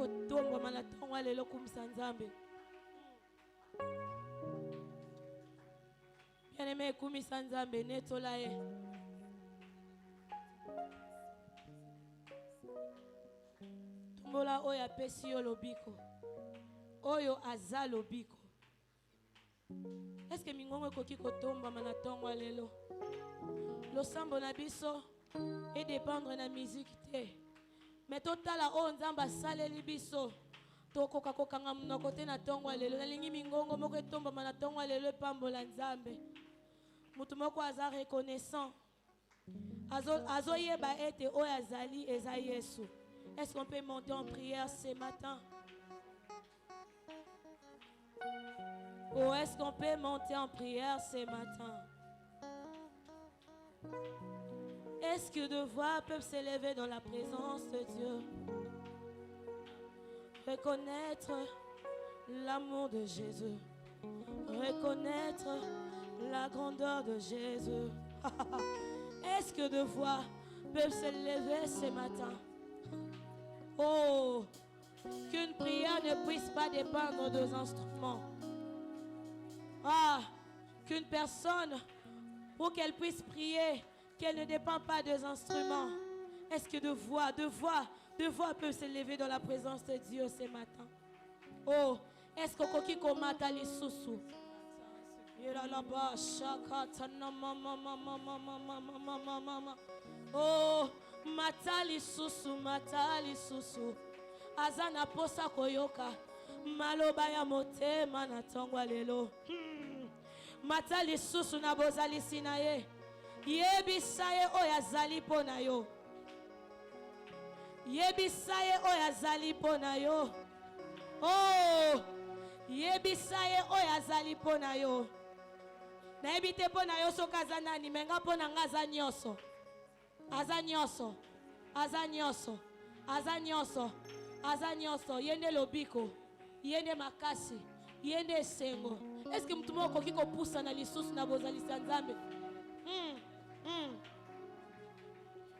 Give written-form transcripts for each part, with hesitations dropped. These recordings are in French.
kotomba manatonga lelo kumisa Nzambe. Bien-aimé kumisa Nzambe netola ye. Tumbola oyo apesi yo lobiko. Oyo aza lobiko. Est-ce que mingongo ekoki kotomba manatongo lelo? Losambo na biso et dépendre na musique te. Mais totala o Nzamba saleli biso. Tokoka kokanga munoko te na tongo lelo. Nalingi mingongo moko etomba manatongo lelo epambola Nzambe. Mutu moko aza reconnaissant. Azo yeba ete o azali eza Yesu. Est-ce qu'on peut monter en prière ce matin? Oh, est-ce qu'on peut monter en prière ce matin? Est-ce que deux voix peuvent s'élever dans la présence de Dieu? Reconnaître l'amour de Jésus. Reconnaître la grandeur de Jésus. Est-ce que deux voix peuvent s'élever ce matin? Oh, qu'une prière ne puisse pas dépendre des instruments. Ah, qu'une personne, pour qu'elle puisse prier, qu'elle ne dépend pas des instruments. Est-ce que deux voix peuvent s'élever dans la présence de Dieu ce matin? Oh, est-ce que Kokiko Matali Susu? Oh, Matali Susu. Azana posa koyoka. Maloba ya motema na tongwa lelo. Matali susu na bozali sinaye. Yebisaye oyazali pona yo. Yebisaye oyazali pona yo. Oh, yebisaye oyazali pona yo. Na ebite pona yo sokaza nani menga pona ngaza nyoso. Aza nyoso. Yende lobiko. Yende makasi. Yende sengo. Est-ce que mtu moko kiko pusa na lisusu na bozali Nzambe?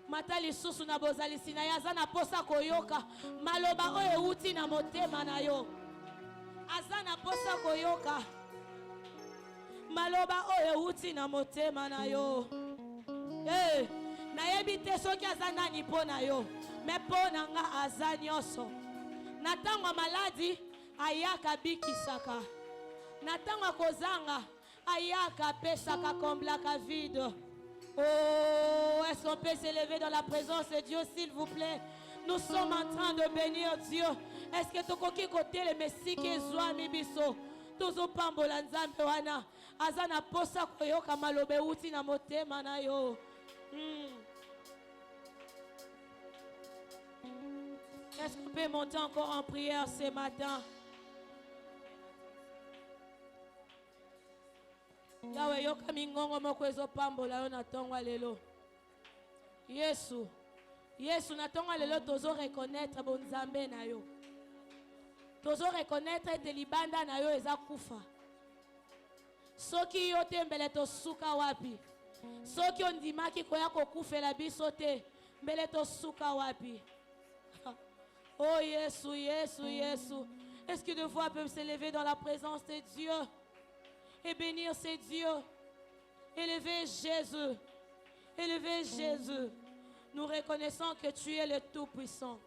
Mata lisusu na bozali sina yaza na posa koyoka. Maloba oyo uti na motema na yo. Azana posa koyoka. Maloba oyo uti na motema na yo. Eh, na yebite soki azana ni pona yo. Me pona nga azanyoso. Natangwa maladi ayaka bikisaka. Natangwa kozanga ayaka pesaka komblaka vide. Oh, est-ce qu'on peut s'élever dans la présence de Dieu, s'il vous plaît? Nous sommes en train de bénir Dieu. Est-ce que tu koki côté le Messie qui est mibiso? Tozo pambola Nzambe wana. Azana posa koyoka malobe uti na motema na yo. Est-ce qu'on peut monter encore en prière ce matin? Yawe yoka mingongo moko ezo pambola yo na tongwa lelo. Yesu na tongwa lelo tozo reconnaître bon Nzambe na yo. Tozo reconnaître ete libanda na yo eza kufa. Soki yo te mbele to suka wapi? Soki ondimaki koya kokufela biso te mbele to suka wapi? Oh Yesu. Est-ce que deux voix peuvent s'élever dans la présence de Dieu et bénir ces dieux? Élevez Jésus. Nous reconnaissons que tu es le Tout-Puissant.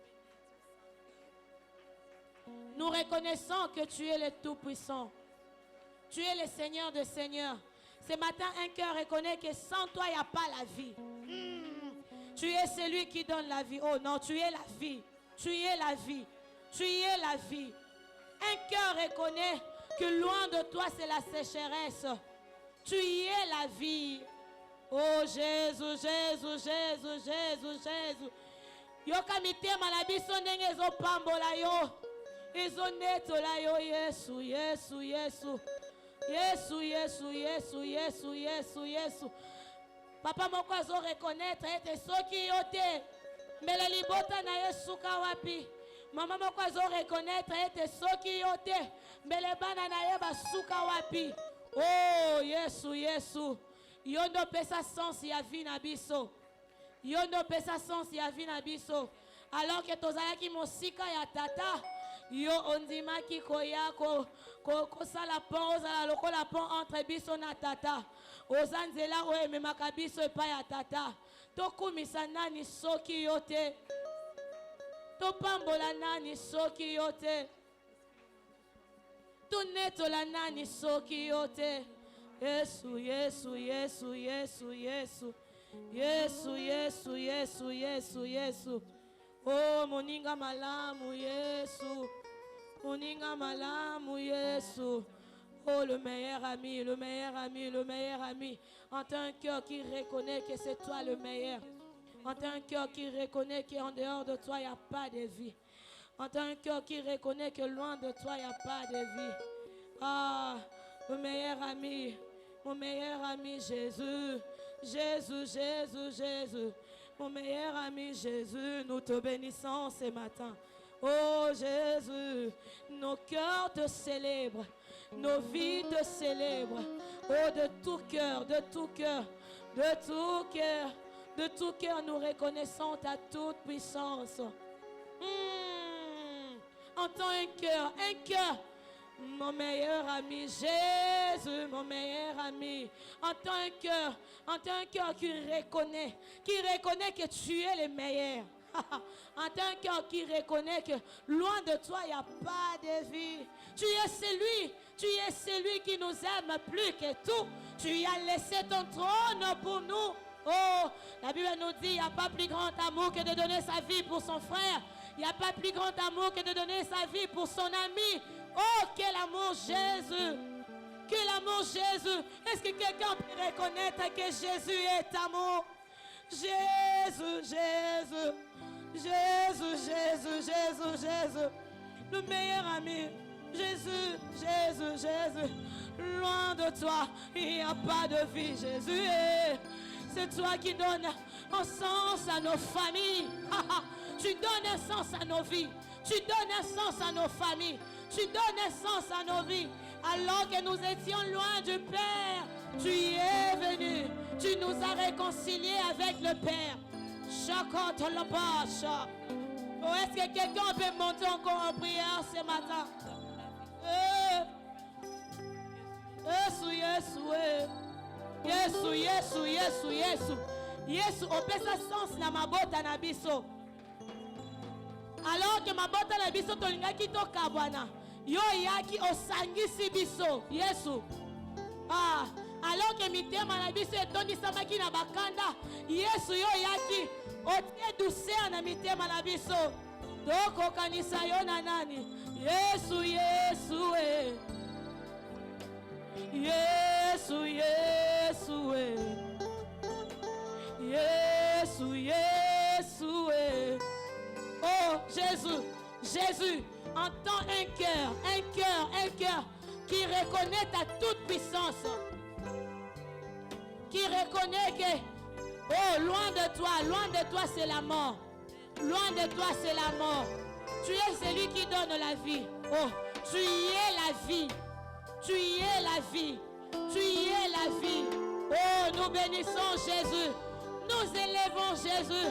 Nous reconnaissons que tu es le Tout-Puissant. Tu es le Seigneur des Seigneurs. Ce matin, un cœur reconnaît que sans toi, il n'y a pas la vie. Tu es celui qui donne la vie. Oh non, tu es la vie. Tu es la vie. Un cœur reconnaît que loin de toi, c'est la sécheresse. Tu y es la vie. Oh Jésus. Yoka mitema na biso ndenge ezo pambola yo. Ezo netola yo Yesu. Papa moko azo reconnaître ete soki yo te mbele libota na Yesu ka wapi. Mama moko azo reconnaître ete soki yo te mbele bana na ye basuka wapi. Oh Yesu. Yondo pesa sens ya vie na biso. alors que tozalaki mosika ya tata yo ondimaki koya kosala pont ozala lokola pont entre biso na tata oza nzela oyo ememaka biso epai ya tata tokumisa nani soki yo te topambola nani soki yo te tonetola nani soki yo te Yesu Yesu Yesu Yesu Yesu Yesu Yesu Yesu Yesu Yesu oh moninga malamu Yesu moninga malamu Yesu oh le meilleur ami le meilleur ami le meilleur ami entre un cœur qui reconnaît que c'est toi le meilleur entre un cœur qui reconnaît qu'en dehors de toi il n'y a pas de vie entre un cœur qui reconnaît que loin de toi il n'y a pas de vie ah le meilleur ami mon meilleur ami Jésus Jésus Jésus Jésus mon meilleur ami Jésus, nous te bénissons ce matin. Oh Jésus, nos cœurs te célèbrent, nos vies te célèbrent. Oh de tout cœur, de tout cœur, de tout cœur, de tout cœur, nous reconnaissons ta toute puissance. Entends un cœur. Mon meilleur ami, Jésus, mon meilleur ami. Entends un cœur qui reconnaît que tu es le meilleur. Entends un cœur qui reconnaît que loin de toi, il n'y a pas de vie. Tu es celui qui nous aime plus que tout. Tu as laissé ton trône pour nous. Oh, la Bible nous dit, il n'y a pas plus grand amour que de donner sa vie pour son frère. Il n'y a pas plus grand amour que de donner sa vie pour son ami. Oh, quel amour Jésus! Quel amour Jésus! Est-ce que quelqu'un peut reconnaître que Jésus est amour? Jésus, Jésus, Jésus, Jésus, Jésus, Jésus, le meilleur ami. Jésus, Jésus, Jésus, loin de toi, il n'y a pas de vie, Jésus. C'est toi qui donnes un sens à nos familles. Tu donnes un sens à nos vies. Tu donnes un sens à nos familles. Tu donnes un sens à nos vies. Alors que nous étions loin du Père, tu es venu. Tu nous as réconciliés avec le Père. Chacun le bâche. Oh, est-ce que quelqu'un peut monter encore en prière ce matin? Yesu, Yesu, Yesu, Yesu, Yesu, Yesu. Yesu, on peut sa sens na mabota na biso. Alors que mabota na biso tolingaki to kabwana. Yo yaki osangisi biso. Yesu. Ah, alors que mitema na biso etondisamaki na bakanda. Yesu yo yaki otie douceur na mitema na biso. Doko kanisa yo na nani? Yesu, Yesu, Yesu, Yesu, Yesu, Yesu, oh Jésus, Jésus, entends un cœur qui reconnaît ta toute puissance, qui reconnaît que, oh, loin de toi c'est la mort, loin de toi c'est la mort. Tu es celui qui donne la vie. Oh, tu y es la vie. Tu y es la vie. Tu y es la vie. Oh, nous bénissons Jésus. Nous élevons Jésus.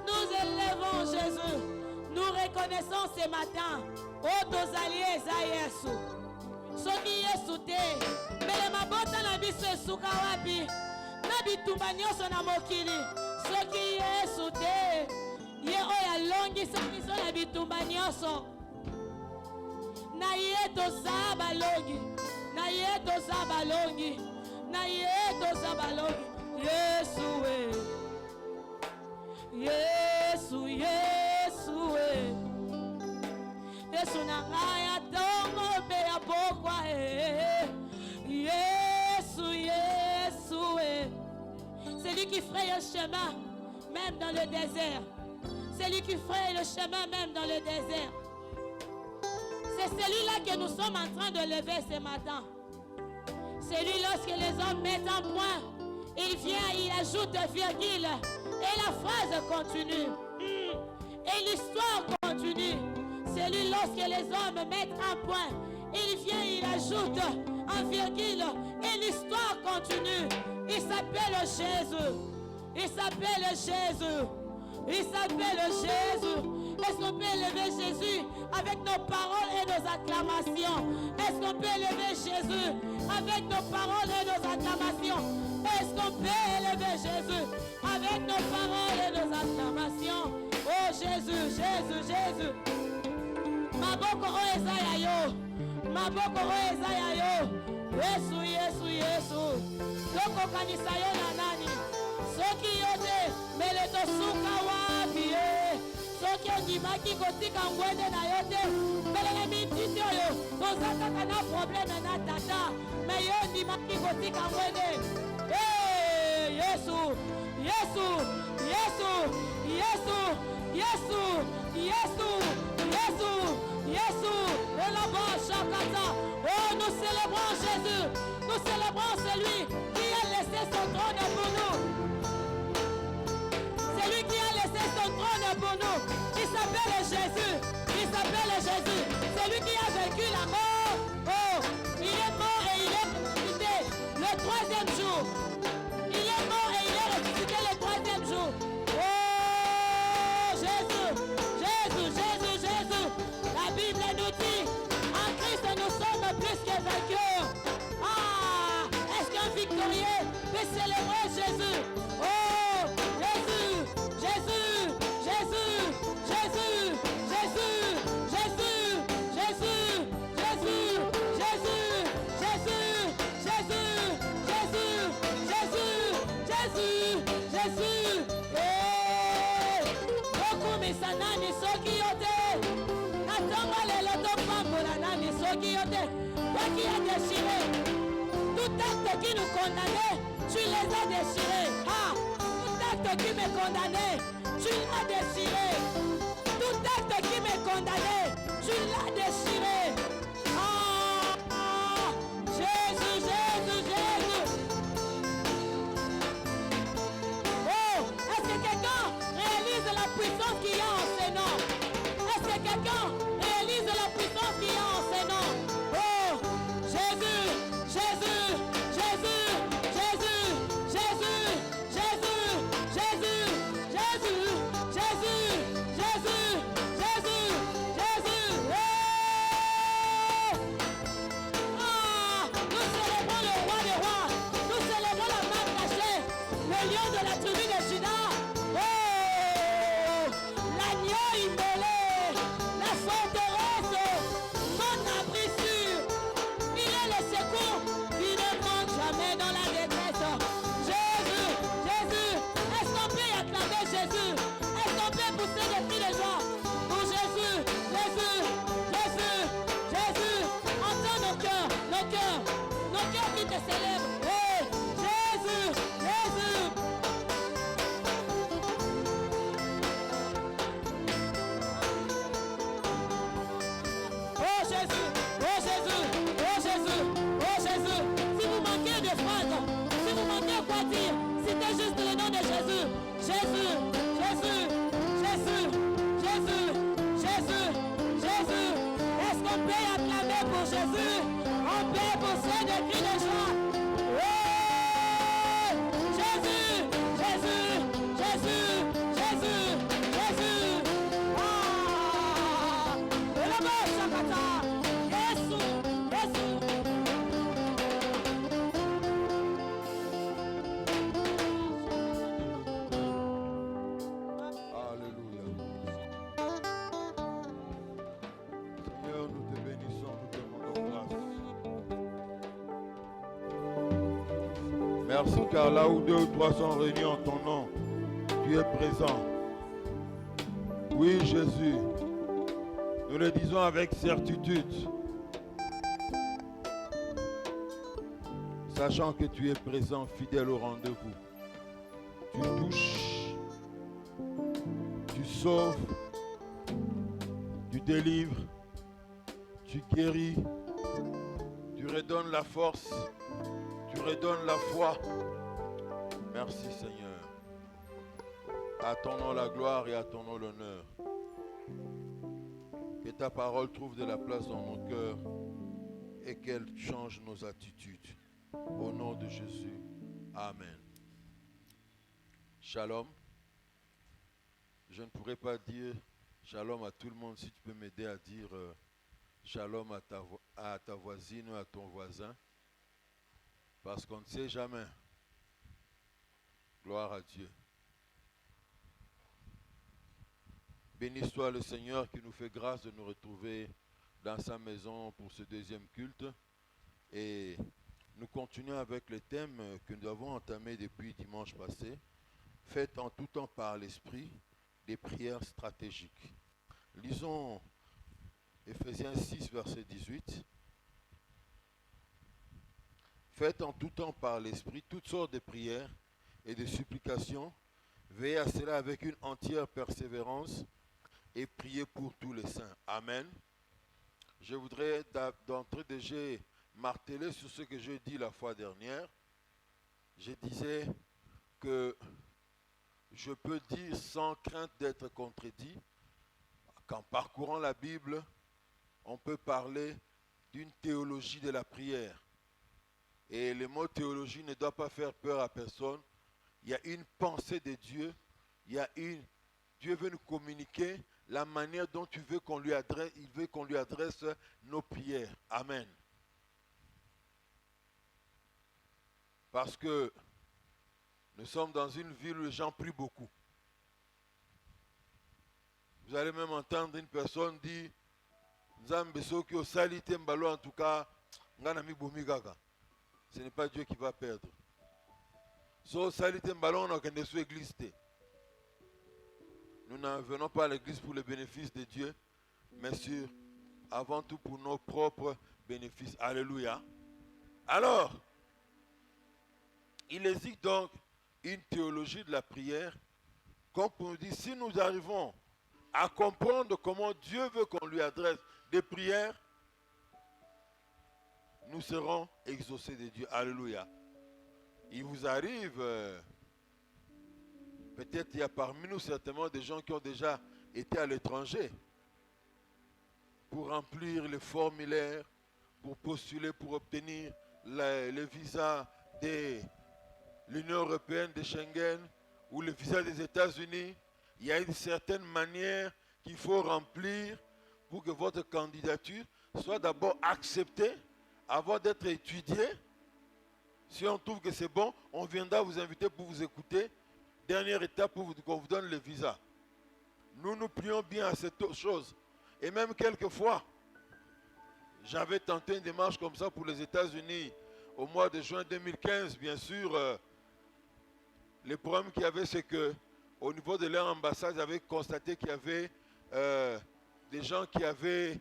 Nous élevons Jésus. Nous reconnaissons ce matin. Oh, tos alliés à Yesu. Soki Yesu te. Mais ma bota na biso esuka wapi. Na bitumba nyonso na mokili. Soki Yesu te. Ye oya longi sa biso na bitumba nyonso. Na ye toza balongi. Na ye toza balongi. Na ye toza balongi. Yesu we. Yesu, Yesu we. Yesu na ngaya tongo pe ya pokwa Yesu, Yesu we. C'est lui qui fraye le chemin même dans le désert. C'est lui qui fraye le chemin même dans le désert. C'est celui-là que nous sommes en train de lever ce matin. C'est lui, lorsque les hommes mettent un point, il vient, il ajoute virgule et la phrase continue. Et l'histoire continue. C'est lui, lorsque les hommes mettent un point, il vient, il ajoute un virgule et l'histoire continue. Il s'appelle Jésus. Il s'appelle Jésus. Il s'appelle Jésus. Est-ce qu'on peut élever Jésus avec nos paroles et nos acclamations? Est-ce qu'on peut élever Jésus avec nos paroles et nos acclamations? Est-ce qu'on peut élever Jésus avec nos paroles et nos acclamations? Oh Jésus, Jésus, Jésus. Maboko o ezaya yo. Maboko o ezaya yo. Yesu, Yesu, Yesu. Loko kanisa yo na nani? Soki yote meleto suka wapi ye. Soki ondimaki kotika ngwende na yote. Melele mititi oyo. Tozaka kana probleme na tata. Me yo ondimaki kotika ngwende. Hey, Yesu, Yesu, Yesu, Yesu, Yesu, Yesu, Yesu, Yesu. Et là-bas, Shakata. Oh, nous célébrons Jésus. Nous célébrons celui qui a laissé son trône pour nous. Celui qui a laissé son trône pour nous. Il s'appelle Jésus. Il s'appelle Jésus. Celui qui a vaincu la mort. Oh, il est mort et il est ressuscité le troisième jour. Il est mort et il est ressuscité le troisième jour. Oh, Jésus, Jésus, Jésus, Jésus. La Bible nous dit, en Christ nous sommes plus que vainqueurs. Ah, est-ce qu'un victorieux peut célébrer Jésus? Oh, Jésus, Jésus, Jésus, Jésus, Jésus, Jésus, Jésus, Jésus, Jésus, Jésus, Jésus, Jésus, Jésus, Jésus, Jésus. Eh, beaucoup misanani soki yote. Natonga lelo topambola nani soki yote. Toi qui as déchiré tout acte qui nous condamnait, tu les as déchirés. Ah, tout acte qui me condamnait, tu l'as déchiré. Tout acte qui me condamnait, tu l'as déchiré. Ah, ah, Jésus, Jésus, Jésus. Oh, est-ce que quelqu'un réalise la puissance qu'il y a en ce nom? Est-ce que quelqu'un réalise la puissance qu'il y a en ce nom? Oh, Jésus, Jésus, Jésus, Jésus, Jésus, Jésus, Jésus, Jésus, Jésus, Jésus, Jésus, Jésus. Hey! Ah, nous célébrons le roi des rois. Nous célébrons la marque cachée, le lion de la tribu de Juda. Oh, l'agneau immolé, la forteresse, mon abri sûr. Il est le secours qui ne manque jamais dans la détresse. Jésus, Jésus, est-ce qu'on peut acclamer Jésus? Est-ce qu'on peut pousser des cris de joie pour Jésus, Jésus, Jésus, Jésus? Entends nos cœurs, nos cœurs qui te célèbrent. Hey, Jésus, Jésus. Oh Jésus, oh Jésus, oh Jésus, oh Jésus. Si vous manquez de phrases, si vous manquez quoi dire, citez juste le nom de Jésus. Jésus, Jésus, Jésus, Jésus, Jésus, Jésus. Est-ce qu'on peut acclamer pour Jésus? On peut pousser des cris de joie. Ouais! Jésus, Jésus, Jésus, Jésus, Jésus. Ah! Et là-bas, Shakata. Jésus, Jésus. Alléluia. Seigneur, nous te bénissons, nous te rendons grâce. Merci car là où 2 ou 3 sont réunis en ton nom, tu es présent. Oui, Jésus, nous le disons avec certitude, sachant que tu es présent, fidèle au rendez-vous. Tu touches, tu sauves, tu délivres, tu guéris, tu redonnes la force, tu redonnes la foi. Merci Seigneur. À ton nom la gloire et à ton nom l'honneur. Que ta parole trouve de la place dans nos cœurs et qu'elle change nos attitudes. Au nom de Jésus. Amen. Shalom. Je ne pourrais pas dire Shalom à tout le monde. Si tu peux m'aider à dire shalom à ta voisine ou à ton voisin. Parce qu'on ne sait jamais. Gloire à Dieu. Béni soit le Seigneur qui nous fait grâce de nous retrouver dans sa maison pour ce deuxième culte. Et nous continuons avec le thème que nous avons entamé depuis dimanche passé. Faites en tout temps par l'Esprit des prières stratégiques. Lisons Ephésiens 6, verset 18. Faites en tout temps par l'Esprit toutes sortes de prières et de supplications. Veillez à cela avec une entière persévérance et priez pour tous les saints. Amen. Je voudrais d'entrée de jeu marteler sur ce que j'ai dit la fois dernière. Je disais que je peux dire sans crainte d'être contredit qu'en parcourant la Bible, on peut parler d'une théologie de la prière. Et le mot théologie ne doit pas faire peur à personne. Il y a une pensée de Dieu. Dieu veut nous communiquer la manière dont il veut qu'on lui adresse nos prières. Amen. Parce que nous sommes dans une ville où les gens prient beaucoup. Vous allez même entendre une personne dire Nzambe soki osali te mbalo, en tout cas ngana mibomi kaka. Ce n'est pas Dieu qui va perdre. So osali te mbalo on okende sous église te. Nous n'en venons pas à l'église pour le bénéfice de Dieu, mais avant tout pour nos propres bénéfices. Alléluia. Alors, il existe donc une théologie de la prière, comme pour nous dire, si nous arrivons à comprendre comment Dieu veut qu'on lui adresse des prières, nous serons exaucés de Dieu. Alléluia. Il vous arrive, peut-être il y a parmi nous certainement des gens qui ont déjà été à l'étranger pour remplir les formulaires, pour postuler, pour obtenir le visa de l'Union européenne, de Schengen, ou le visa des États-Unis. Il y a une certaine manière qu'il faut remplir pour que votre candidature soit d'abord acceptée, avant d'être étudiée. Si on trouve que c'est bon, on viendra vous inviter pour vous écouter. Dernière étape pour qu'on vous donne le visa. Nous prions bien à cette chose. Et même quelquefois, j'avais tenté une démarche comme ça pour les États-Unis au mois de juin 2015. Bien sûr, le problème qu'il y avait, c'est que au niveau de leur ambassade, j'avais constaté qu'il y avait des gens qui avaient,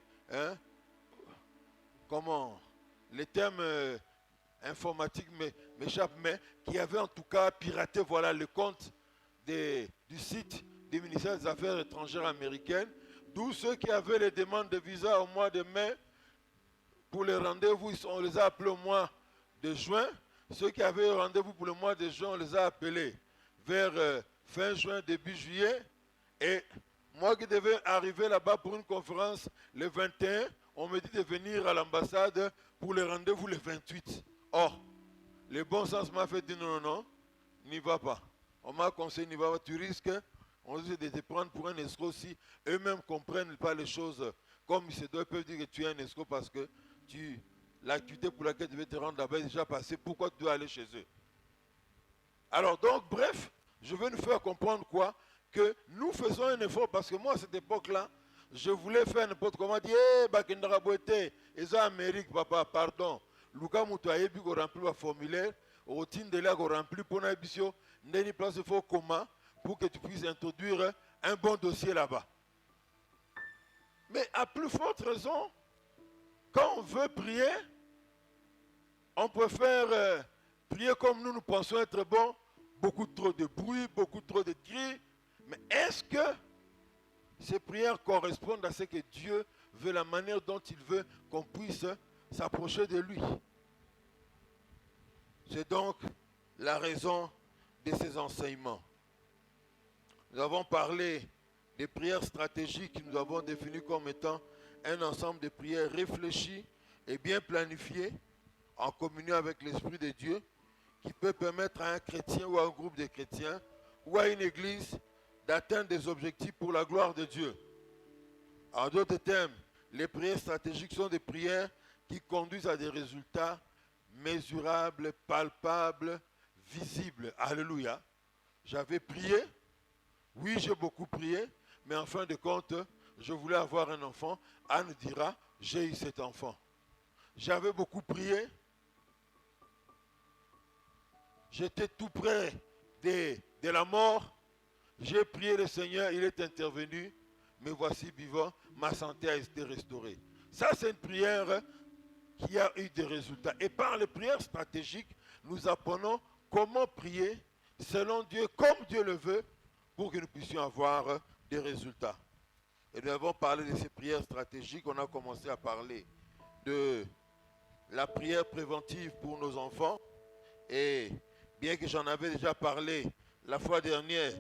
les termes informatiques m'échappent, mais qui avaient en tout cas piraté le compte du site du ministère des Affaires étrangères américaines, d'où ceux qui avaient les demandes de visa au mois de mai, pour les rendez-vous, on les a appelés au mois de juin. Ceux qui avaient rendez-vous pour le mois de juin, on les a appelés vers fin juin, début juillet. Et moi qui devais arriver là-bas pour une conférence le 21, on me dit de venir à l'ambassade pour le rendez-vous le 28. Or, le bon sens m'a fait dire non, n'y va pas. On m'a conseillé, n'y va pas, tu risques, on dit de te prendre pour un escroc si eux-mêmes ne comprennent pas les choses comme ils se doivent. Ils peuvent dire que tu es un escroc parce que l'activité pour laquelle tu devais te rendre là-bas est déjà passée. Pourquoi tu dois aller chez eux? Alors donc, bref, je veux nous faire comprendre quoi? Que nous faisons un effort, parce que moi à cette époque-là, je voulais faire n'importe comment, dire, Bakindara Boete, et ça Amérique, papa, pardon. Luka Moutouayebi ko rempli le formulaire, routine de là ko rempli pour n'abisio, n'eni place il faut comment pour que tu puisses introduire un bon dossier là-bas. Mais à plus forte raison, quand on veut prier, on préfère prier comme nous pensons être bons, beaucoup trop de bruit, beaucoup trop de cris. Mais est-ce que ces prières correspondent à ce que Dieu veut, la manière dont il veut qu'on puisse s'approcher de lui? C'est donc la raison de ces enseignements. Nous avons parlé des prières stratégiques que nous avons définies comme étant un ensemble de prières réfléchies et bien planifiées en communion avec l'Esprit de Dieu, qui peut permettre à un chrétien ou à un groupe de chrétiens ou à une église d'atteindre des objectifs pour la gloire de Dieu. En d'autres termes, les prières stratégiques sont des prières qui conduisent à des résultats mesurables, palpables, visibles. Alléluia. J'avais prié. Oui, j'ai beaucoup prié. Mais en fin de compte, je voulais avoir un enfant. Anne dira, j'ai eu cet enfant. J'avais beaucoup prié. J'étais tout près de la mort. J'ai prié le Seigneur, il est intervenu. Me voici vivant, ma santé a été restaurée. Ça, c'est une prière qui a eu des résultats. Et par les prières stratégiques, nous apprenons comment prier selon Dieu, comme Dieu le veut, pour que nous puissions avoir des résultats. Et nous avons parlé de ces prières stratégiques. On a commencé à parler de la prière préventive pour nos enfants. Et bien que j'en avais déjà parlé la fois dernière,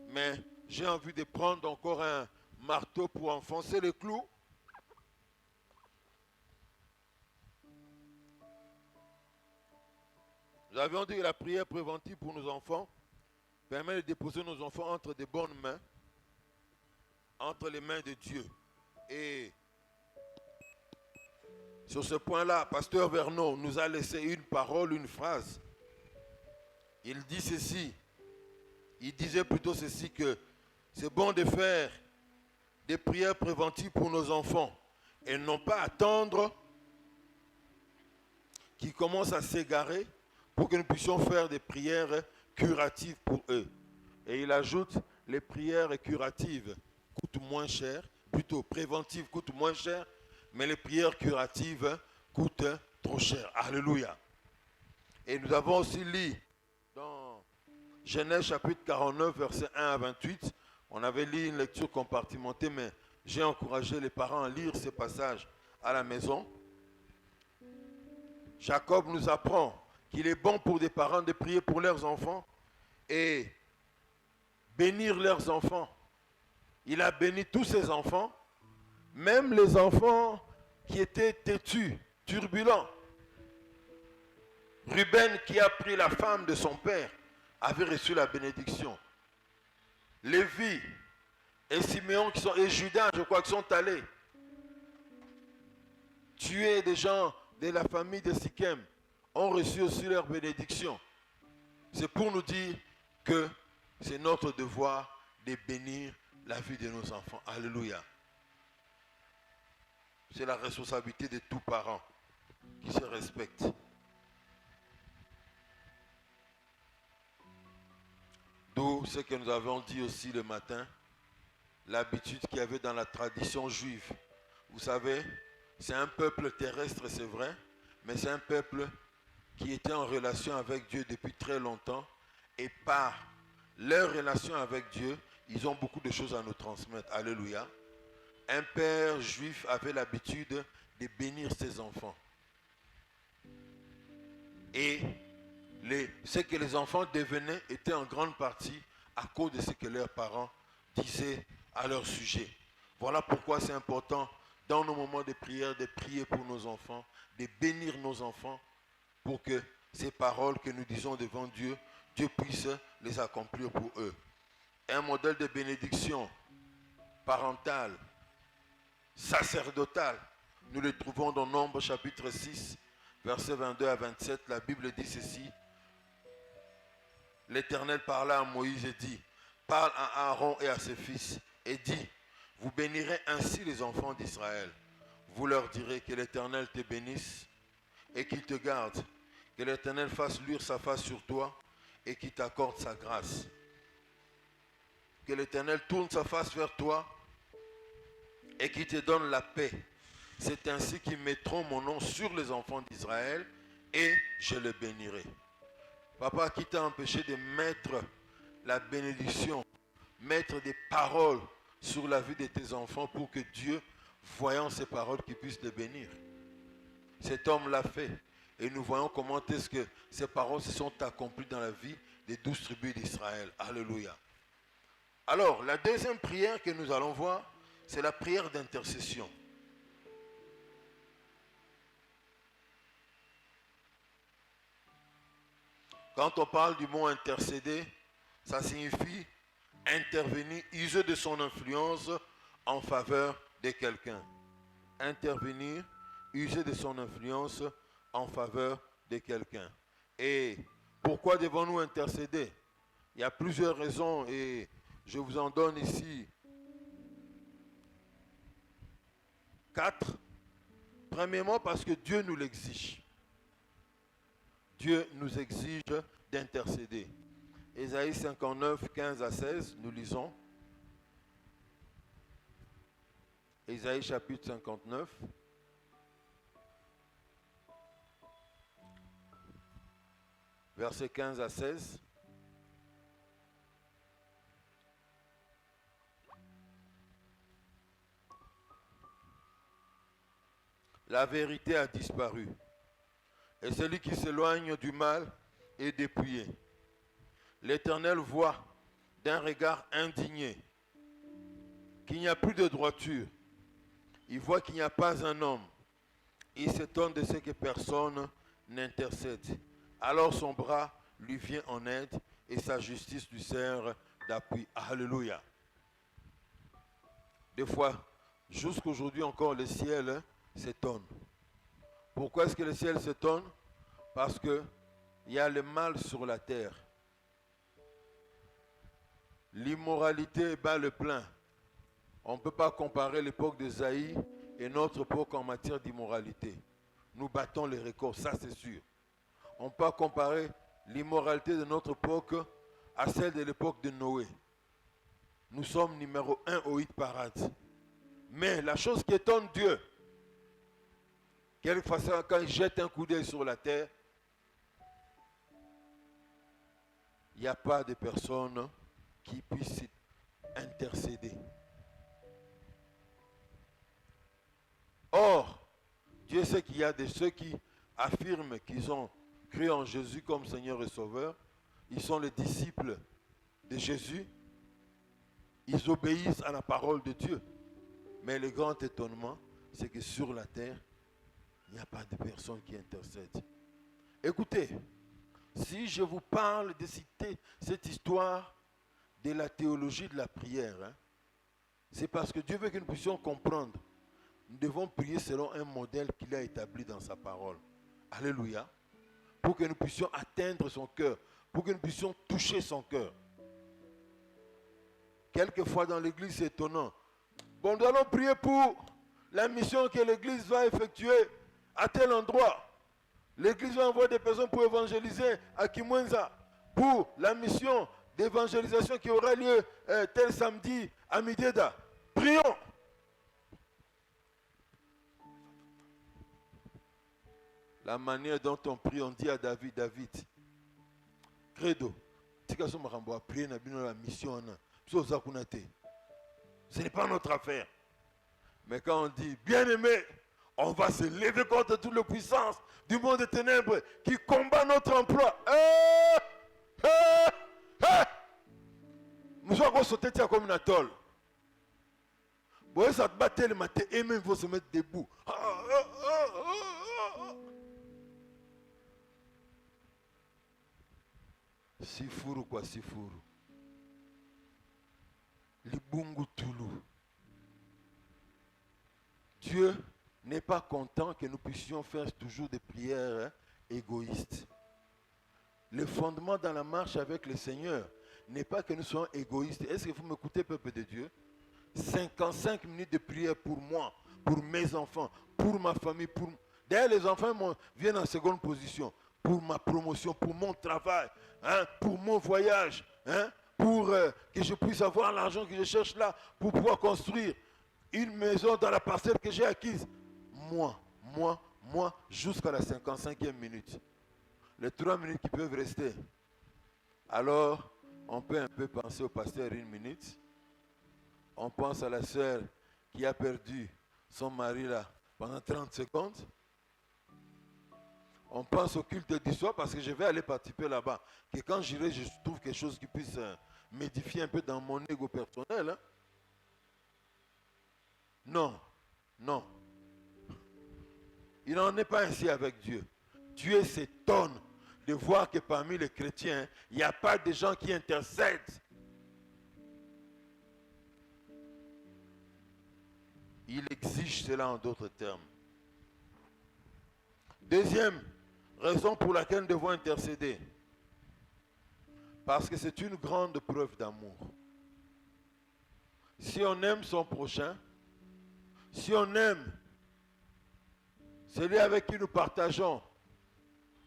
mais j'ai envie de prendre encore un marteau pour enfoncer le clou. Nous avions dit que la prière préventive pour nos enfants permet de déposer nos enfants entre de bonnes mains, entre les mains de Dieu. Et sur ce point-là, Pasteur Vernon nous a laissé une parole, une phrase. Il dit ceci, il disait plutôt ceci, que c'est bon de faire des prières préventives pour nos enfants et non pas attendre qu'ils commencent à s'égarer pour que nous puissions faire des prières curatives pour eux. Et il ajoute, les prières curatives coûtent moins cher, plutôt préventives coûtent moins cher, mais les prières curatives coûtent trop cher. Alléluia. Et nous avons aussi lu dans Genèse chapitre 49, versets 1 à 28, on avait lu une lecture compartimentée, mais j'ai encouragé les parents à lire ces passages à la maison. Jacob nous apprend qu'il est bon pour des parents de prier pour leurs enfants et bénir leurs enfants. Il a béni tous ses enfants, même les enfants qui étaient têtus, turbulents. Ruben, qui a pris la femme de son père, avait reçu la bénédiction. Lévi et Siméon et Judas, je crois, qui sont allés tuer des gens de la famille de Sichem, ont reçu aussi leur bénédiction. C'est pour nous dire que c'est notre devoir de bénir la vie de nos enfants. Alléluia. C'est la responsabilité de tous parents qui se respectent. D'où ce que nous avons dit aussi le matin, l'habitude qu'il y avait dans la tradition juive. Vous savez, c'est un peuple terrestre, c'est vrai, mais c'est un peuple qui était en relation avec Dieu depuis très longtemps. Et par leur relation avec Dieu, ils ont beaucoup de choses à nous transmettre. Alléluia. Un père juif avait l'habitude de bénir ses enfants. Et ce que les enfants devenaient était en grande partie à cause de ce que leurs parents disaient à leur sujet. Voilà pourquoi c'est important dans nos moments de prière de prier pour nos enfants, de bénir nos enfants pour que ces paroles que nous disons devant Dieu, Dieu puisse les accomplir pour eux. Un modèle de bénédiction parentale, sacerdotale, nous le trouvons dans Nombre chapitre 6, versets 22 à 27. La Bible dit ceci. L'Éternel parla à Moïse et dit, parle à Aaron et à ses fils et dit, vous bénirez ainsi les enfants d'Israël. Vous leur direz que l'Éternel te bénisse et qu'il te garde, que l'Éternel fasse luire sa face sur toi et qu'il t'accorde sa grâce. Que l'Éternel tourne sa face vers toi et qu'il te donne la paix. C'est ainsi qu'ils mettront mon nom sur les enfants d'Israël et je les bénirai. Papa, qui t'a empêché de mettre la bénédiction, mettre des paroles sur la vie de tes enfants pour que Dieu, voyant ces paroles, qu'il puisse les bénir. Cet homme l'a fait. Et nous voyons comment est-ce que ces paroles se sont accomplies dans la vie des 12 tribus d'Israël. Alléluia. Alors, la deuxième prière que nous allons voir, c'est la prière d'intercession. Quand on parle du mot intercéder, ça signifie intervenir, user de son influence en faveur de quelqu'un. Intervenir, user de son influence en faveur de quelqu'un. Et pourquoi devons-nous intercéder? Il y a plusieurs raisons et je vous en donne ici 4. Premièrement, parce que Dieu nous l'exige. Dieu nous exige d'intercéder. Ésaïe 59, 15 à 16, nous lisons. Ésaïe chapitre 59. Versets 15 à 16. La vérité a disparu. Et celui qui s'éloigne du mal est dépouillé. L'Éternel voit d'un regard indigné qu'il n'y a plus de droiture. Il voit qu'il n'y a pas un homme. Il s'étonne de ce que personne n'intercède. Alors son bras lui vient en aide et sa justice lui sert d'appui. Alléluia. Des fois, jusqu'aujourd'hui encore, le ciel s'étonne. Pourquoi est-ce que le ciel s'étonne? Parce qu'il y a le mal sur la terre. L'immoralité bat le plein. On ne peut pas comparer l'époque d'Ésaïe et notre époque en matière d'immoralité. Nous battons les records, ça c'est sûr. On ne peut pas comparer l'immoralité de notre époque à celle de l'époque de Noé. Nous sommes numéro 1 au hit parade. Mais la chose qui étonne Dieu, quelquefois quand il jette un coup d'œil sur la terre, il n'y a pas de personne qui puisse intercéder. Or, Dieu sait qu'il y a de ceux qui affirment qu'ils ont cru en Jésus comme Seigneur et Sauveur. Ils sont les disciples de Jésus. Ils obéissent à la parole de Dieu. Mais le grand étonnement, c'est que sur la terre, il n'y a pas de personne qui intercède. Écoutez, si je vous parle de citer cette histoire de la théologie de la prière, c'est parce que Dieu veut que nous puissions comprendre. Nous devons prier selon un modèle qu'il a établi dans sa parole. Alléluia. Pour que nous puissions atteindre son cœur. Pour que nous puissions toucher son cœur. Quelquefois dans l'église, c'est étonnant. Bon, nous allons prier pour la mission que l'église va effectuer à tel endroit. L'église va envoyer des personnes pour évangéliser à Kimwenza. Pour la mission d'évangélisation qui aura lieu tel samedi à Mideda. Prions. La manière dont on prie, on dit à David, Credo, prier la mission. Ce n'est pas notre affaire. Mais quand on dit, bien-aimé, on va se lever contre toute la puissance du monde des ténèbres qui combat notre emploi. Nous allons sauter comme une tôle. Ça te battre le matin et même il faut se mettre debout. Sifuru quoi sifuru. Libungu Toulou. Dieu n'est pas content que nous puissions faire toujours des prières égoïstes. Le fondement dans la marche avec le Seigneur n'est pas que nous soyons égoïstes. Est-ce que vous m'écoutez, peuple de Dieu? 55 minutes de prière pour moi, pour mes enfants, pour ma famille. D'ailleurs, les enfants viennent en seconde position. Pour ma promotion, pour mon travail, pour mon voyage, pour que je puisse avoir l'argent que je cherche là, pour pouvoir construire une maison dans la parcelle que j'ai acquise. Moi, jusqu'à la 55e minute. Les 3 minutes qui peuvent rester. Alors, on peut un peu penser au pasteur 1 minute. On pense à la sœur qui a perdu son mari là pendant 30 secondes. On pense au culte du soir parce que je vais aller participer là-bas. Que quand j'irai, je trouve quelque chose qui puisse m'édifier un peu dans mon ego personnel. Non. Il n'en est pas ainsi avec Dieu. Dieu s'étonne de voir que parmi les chrétiens, il n'y a pas de gens qui intercèdent. Il exige cela en d'autres termes. Deuxième raison pour laquelle nous devons intercéder. Parce que c'est une grande preuve d'amour. Si on aime son prochain, si on aime celui avec qui nous partageons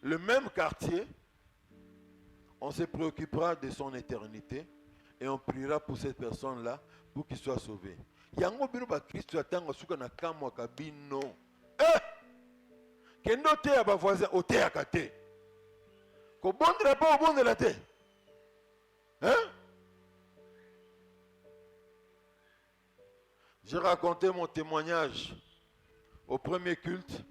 le même quartier, on se préoccupera de son éternité et on priera pour cette personne-là pour qu'il soit sauvé. Yango bino ba Christ atanga suka na kamwa kabino. Kendo te ya ba voisin o te ya kate. Ko bondela pa o bondela te. Hein? J'ai raconté mon témoignage au premier culte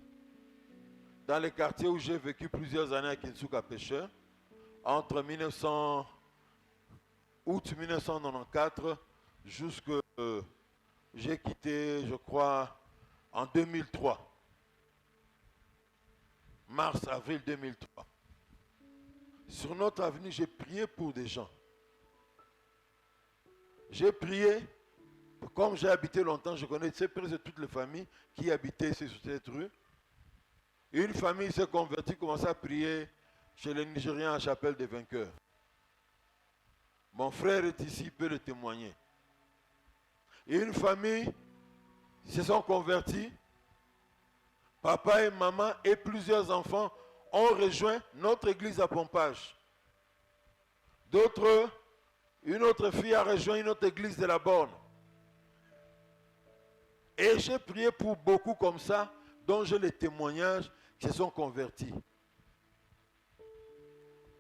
dans les quartiers où j'ai vécu plusieurs années à Kinsuka Pêcheur, entre août 1994 jusqu'à j'ai quitté, je crois, en 2003. Mars-avril 2003. Sur notre avenue, j'ai prié pour des gens. J'ai prié, comme j'ai habité longtemps, je connais presque toutes les familles qui habitaient sur cette rue. Une famille s'est convertie, commençait à prier chez les Nigériens à Chapelle des Vainqueurs. Mon frère est ici, il peut le témoigner. Et une famille se sont convertis. Papa et maman et plusieurs enfants ont rejoint notre église à Pompage. D'autres, une autre fille a rejoint une autre église de la Borne. Et j'ai prié pour beaucoup comme ça, dont j'ai les témoignages qui se sont convertis.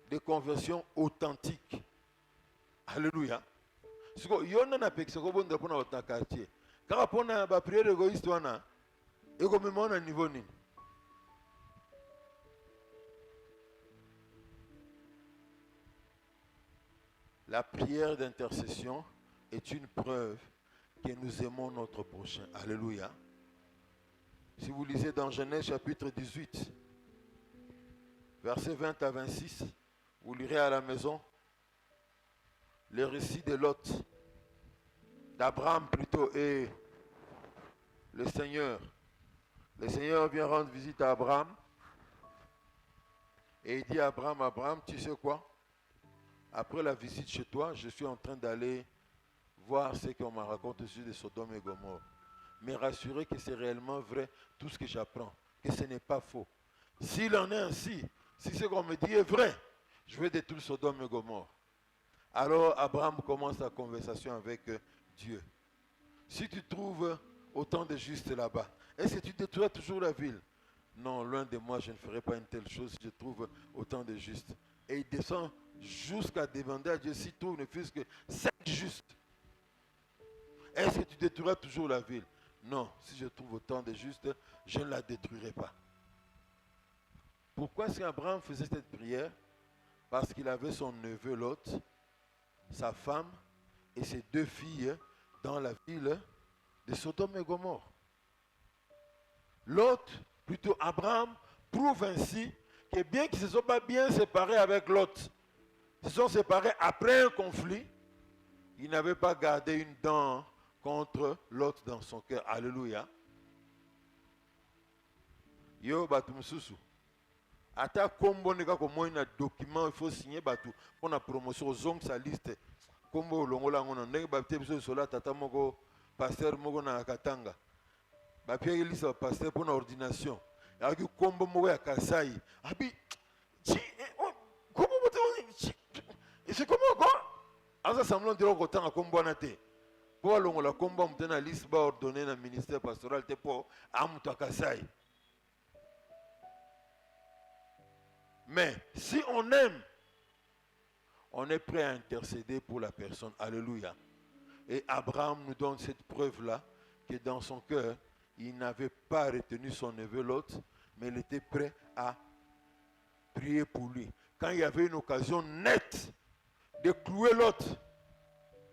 Des conversions authentiques. Alléluia. Yona na pekse ko bonda pona otna quartier. Kaka pona ba prière égoïste wana. Ego mema na niveau nini. La prière d'intercession est une preuve que nous aimons notre prochain. Alléluia. Si vous lisez dans Genèse chapitre 18, versets 20 à 26, vous lirez à la maison le récit de Lot, d'Abraham plutôt, et le Seigneur. Le Seigneur vient rendre visite à Abraham et il dit à Abraham, Abraham, tu sais quoi? Après la visite chez toi, je suis en train d'aller voir ce qu'on m'a raconté au sujet de Sodome et Gomorrhe. Mais rassurer que c'est réellement vrai tout ce que j'apprends, que ce n'est pas faux. S'il en est ainsi, si ce qu'on me dit est vrai, je vais détruire Sodome et Gomorrhe. Alors Abraham commence la conversation avec Dieu. Si tu trouves autant de justes là-bas, est-ce que tu détruiras toujours la ville? Non, loin de moi, je ne ferai pas une telle chose si je trouve autant de justes. Et il descend jusqu'à demander à Dieu s'il trouve ne fût-ce que 7 justes. Est-ce que tu détruiras toujours la ville? Non, si je trouve autant de justes, je ne la détruirai pas. Pourquoi est-ce qu'Abraham faisait cette prière? Parce qu'il avait son neveu Lot, sa femme et ses 2 filles dans la ville de Sodome et Gomorrhe. Lot, plutôt Abraham, prouve ainsi que bien qu'ils ne se soient pas bien séparés avec Lot, ils se sont séparés après un conflit, il n'avait pas gardé une dent contre Lot dans son cœur. Alléluia. Yo batu mususu. Ata kombo neka ko moina document il faut signer batu pour la promotion zong sa liste. Kombo longola ngona ndenge bapte biso sola tata moko pasteur moko na Katanga. Bapie liste pasteur pour ordination. Avec kombo moko ya Kasai. Abi kombo moto et c'est comment quoi? Asa semblant de l'autre kombo na te. Pour longola kombo moto na liste ba ordonner na ministère pastoral te pour amuta Kasai. Mais si on aime, on est prêt à intercéder pour la personne. Alléluia. Et Abraham nous donne cette preuve-là, que dans son cœur, il n'avait pas retenu son neveu Lot, mais il était prêt à prier pour lui. Quand il y avait une occasion nette de clouer Lot,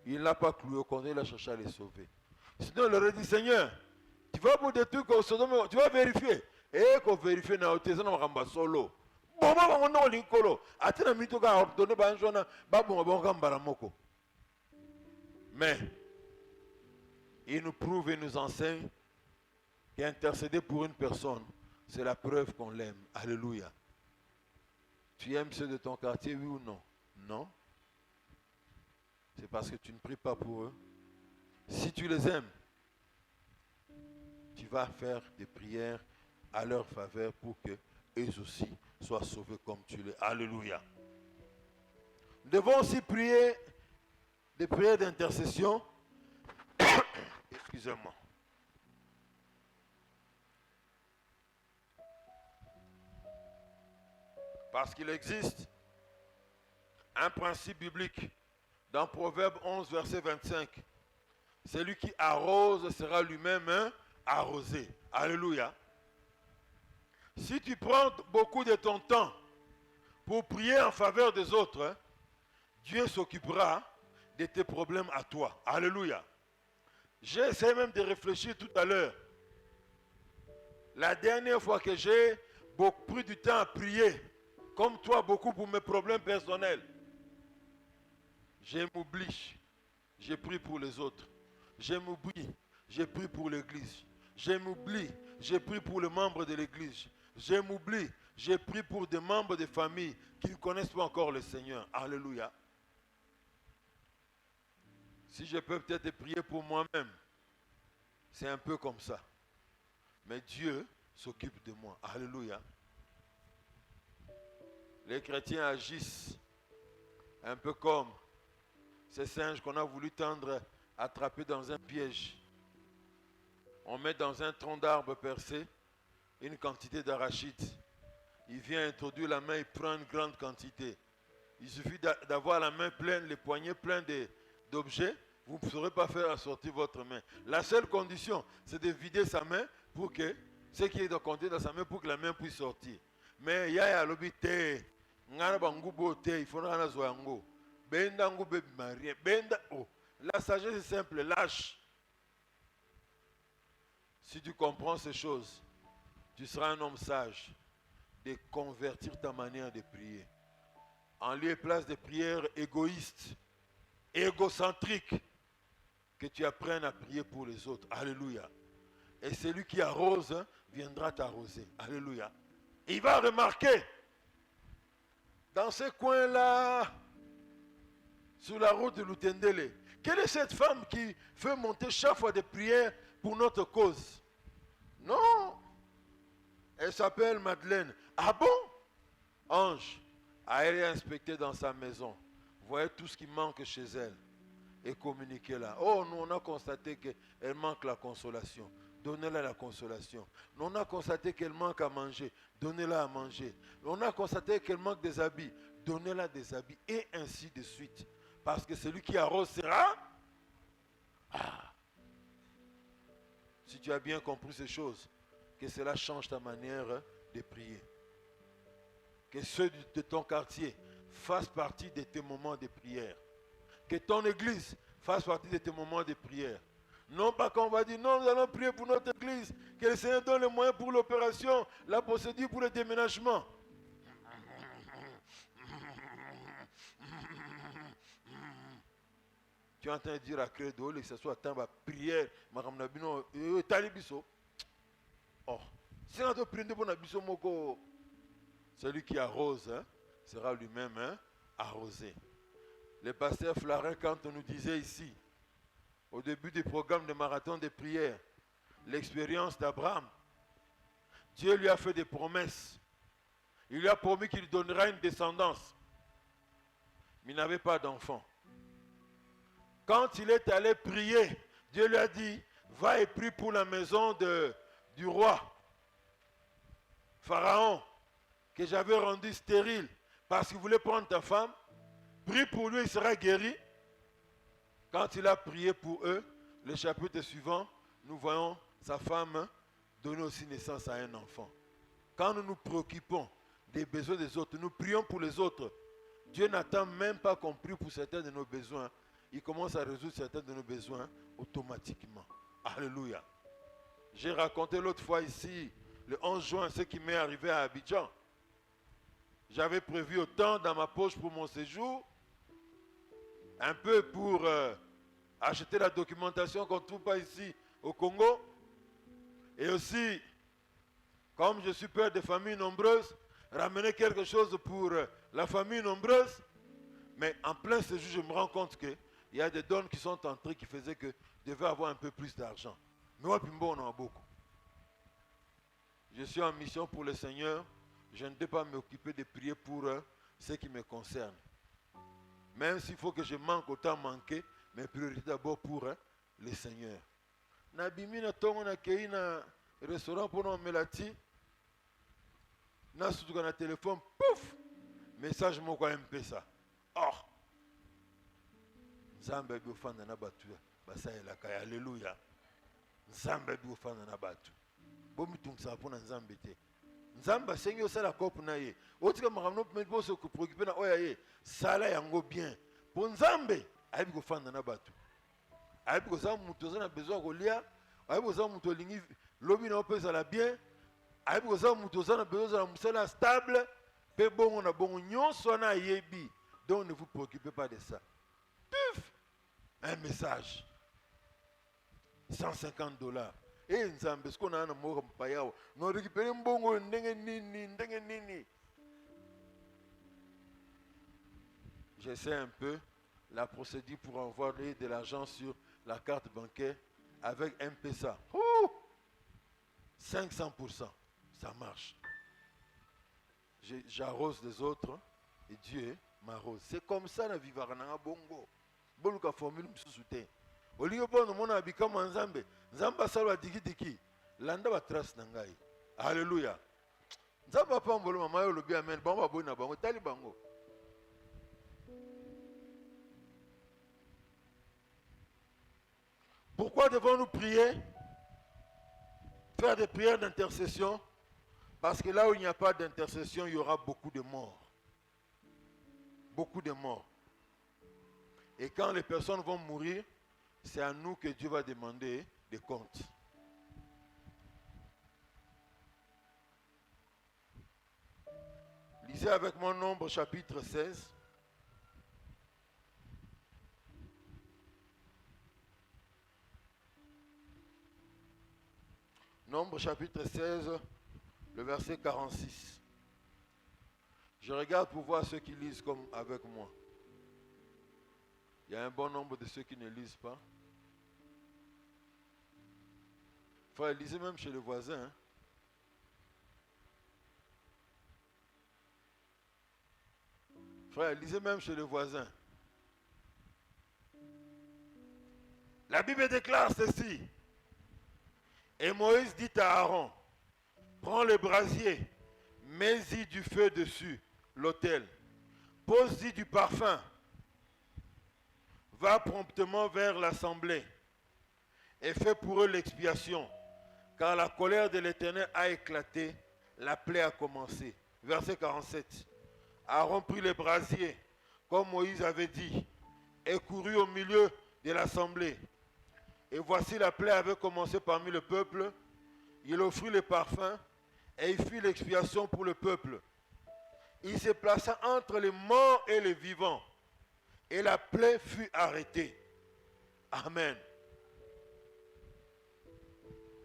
il ne l'a pas cloué, au contraire, il a cherché à les sauver. Sinon, il aurait dit, Seigneur, tu vas pour des trucs au Sodome, tu vas vérifier. Et qu'on vérifie dans le solo. Mais il nous prouve et nous enseigne Qu'intercéder pour une personne, c'est la preuve qu'on l'aime. Alléluia. Tu aimes ceux de ton quartier, oui ou non? Non. C'est parce que tu ne pries pas pour eux. Si tu les aimes, tu vas faire des prières à leur faveur pour que eux aussi soient sauvés comme tu l'es. Alléluia. Nous devons aussi prier des prières d'intercession. Excusez-moi. Parce qu'il existe un principe biblique dans Proverbe 11, verset 25. Celui qui arrose sera lui-même arrosé. Alléluia. Si tu prends beaucoup de ton temps pour prier en faveur des autres, Dieu s'occupera de tes problèmes à toi. Alléluia. J'ai essayé même de réfléchir tout à l'heure. La dernière fois que j'ai pris du temps à prier, comme toi, beaucoup pour mes problèmes personnels, je m'oublie. J'ai prié pour les autres. Je m'oublie. J'ai prié pour l'église. Je m'oublie. J'ai prié pour les membres de l'église. Je m'oublie. J'ai prié pour des membres de famille qui ne connaissent pas encore le Seigneur. Alléluia. Si je peux peut-être prier pour moi-même, c'est un peu comme ça. Mais Dieu s'occupe de moi. Alléluia. Les chrétiens agissent un peu comme ces singes qu'on a voulu tendre, attraper dans un piège. On met dans un tronc d'arbre percé une quantité d'arachide. Il vient introduire la main, il prend une grande quantité. Il suffit d'avoir la main pleine, les poignets pleins d'objets. Vous ne saurez pas faire sortir votre main. La seule condition, c'est de vider sa main pour que ce qui est de compter dans sa main pour que la main puisse sortir. Mais il y a l'obité, il faut la sagesse est simple, lâche. Si tu comprends ces choses, tu seras un homme sage de convertir ta manière de prier. En lieu et place de prières égoïstes, égocentriques, que tu apprennes à prier pour les autres. Alléluia. Et celui qui arrose viendra t'arroser. Alléluia. Il va remarquer, dans ce coin-là, sur la route de Lutendele, quelle est cette femme qui fait monter chaque fois des prières pour notre cause? Non. Elle s'appelle Madeleine. Ah bon? Ange, allez inspecter dans sa maison. Voyez tout ce qui manque chez elle. Et communiquez là. Oh, nous on a constaté qu'elle manque la consolation. Donnez-la la consolation. Nous on a constaté qu'elle manque à manger. Donnez-la à manger. On a constaté qu'elle manque des habits. Donnez-la des habits. Et ainsi de suite. Parce que celui qui arrose sera. Ah. Si tu as bien compris ces choses, que cela change ta manière de prier. Que ceux de ton quartier fassent partie de tes moments de prière. Que ton église fasse partie de tes moments de prière. Non pas qu'on va dire, non, nous allons prier pour notre église, que le Seigneur donne les moyens pour l'opération, la procédure pour le déménagement. Tu es en train de dire à Credo, que ce soit temps de prière, oh, si on a prié pour Nabiso Moko, celui qui arrose sera lui-même arrosé. Le pasteur Flarin, quand on nous disait ici, au début du programme de marathon de prière, l'expérience d'Abraham, Dieu lui a fait des promesses. Il lui a promis qu'il donnera une descendance. Mais il n'avait pas d'enfant. Quand il est allé prier, Dieu lui a dit, va et prie pour la maison du roi, Pharaon, que j'avais rendu stérile parce qu'il voulait prendre ta femme. Prie pour lui, il sera guéri. Quand il a prié pour eux, le chapitre suivant, nous voyons sa femme donner aussi naissance à un enfant. Quand nous nous préoccupons des besoins des autres, nous prions pour les autres. Dieu n'attend même pas qu'on prie pour certains de nos besoins. Il commence à résoudre certains de nos besoins automatiquement. Alléluia. J'ai raconté l'autre fois ici, le 11 juin, ce qui m'est arrivé à Abidjan. J'avais prévu autant dans ma poche pour mon séjour, un peu pour acheter la documentation qu'on ne trouve pas ici au Congo. Et aussi, comme je suis père de famille nombreuse, ramener quelque chose pour la famille nombreuse. Mais en plein séjour, je me rends compte qu'il y a des dons qui sont entrés qui faisaient que je devais avoir un peu plus d'argent. Mais moi, Pimbo, on en a beaucoup. Je suis en mission pour le Seigneur. Je ne dois pas m'occuper de prier pour ce qui me concerne. Même s'il faut que je manque, autant manquer, mes priorités d'abord pour le Seigneur. Nabimi na tongo na kei na restaurant pour nous melati. Na surtout na téléphone, pouf! Message mon quoi ça. Oh! Nzambe bi ofanda na batu basa elaka alléluia. Nzambe bi ofanda na batu. Bomi tungsa pona nzambe te. Nzamba sengi osala kopu na ye. Otika makamno mpo se préoccuper na oya ye. Sala yango bien. Po nzambe ayebi kofanda na batu. Ayebi kozala mutu oza na besoin kolia. Ayebi kozala mutu olingi lobi na opesa la bien. Ayebi kozala mutu oza na besoin na musala stable. Pe bongo na bongo nyonso na yebi. Donc ne vous préoccupez pas de ça. Puf! Un message. $150. Et nzambe ce qu'on a na moko mpayao. No récupérer mbongo ndenge nini. J'essaie un peu la procédure pour envoyer de l'argent sur la carte bancaire avec M-Pesa. 500%. Ça marche. J'arrose les autres et Dieu m'arrose. C'est comme ça la vivre na bongo. Boluka formule msusute. Olingo bono mona abika nzambe. Nzamba salwa diki. Landa ba trace na ngai. Alléluia. Nzamba pa mbolo mama yo lobi amen. Bamba boy na bango tali bango. Pourquoi devons-nous prier? Faire des prières d'intercession? Parce que là où il n'y a pas d'intercession, il y aura beaucoup de morts. Beaucoup de morts. Et quand les personnes vont mourir, c'est à nous que Dieu va demander des comptes. Lisez avec moi Nombre chapitre 16. Nombre chapitre 16, le verset 46. Je regarde pour voir ceux qui lisent comme avec moi. Il y a un bon nombre de ceux qui ne lisent pas. Frère, lisez même chez le voisin. Hein. Frère, lisez même chez le voisin. La Bible déclare ceci. Et Moïse dit à Aaron, prends le brasier, mets-y du feu dessus, l'autel, pose-y du parfum, va promptement vers l'assemblée et fais pour eux l'expiation, car la colère de l'Éternel a éclaté, la plaie a commencé. Verset 47. Aaron prit le brasier, comme Moïse avait dit, et courut au milieu de l'assemblée. Et voici la plaie avait commencé parmi le peuple. Il offrit le parfum et il fit l'expiation pour le peuple. Il se plaça entre les morts et les vivants. Et la plaie fut arrêtée. Amen.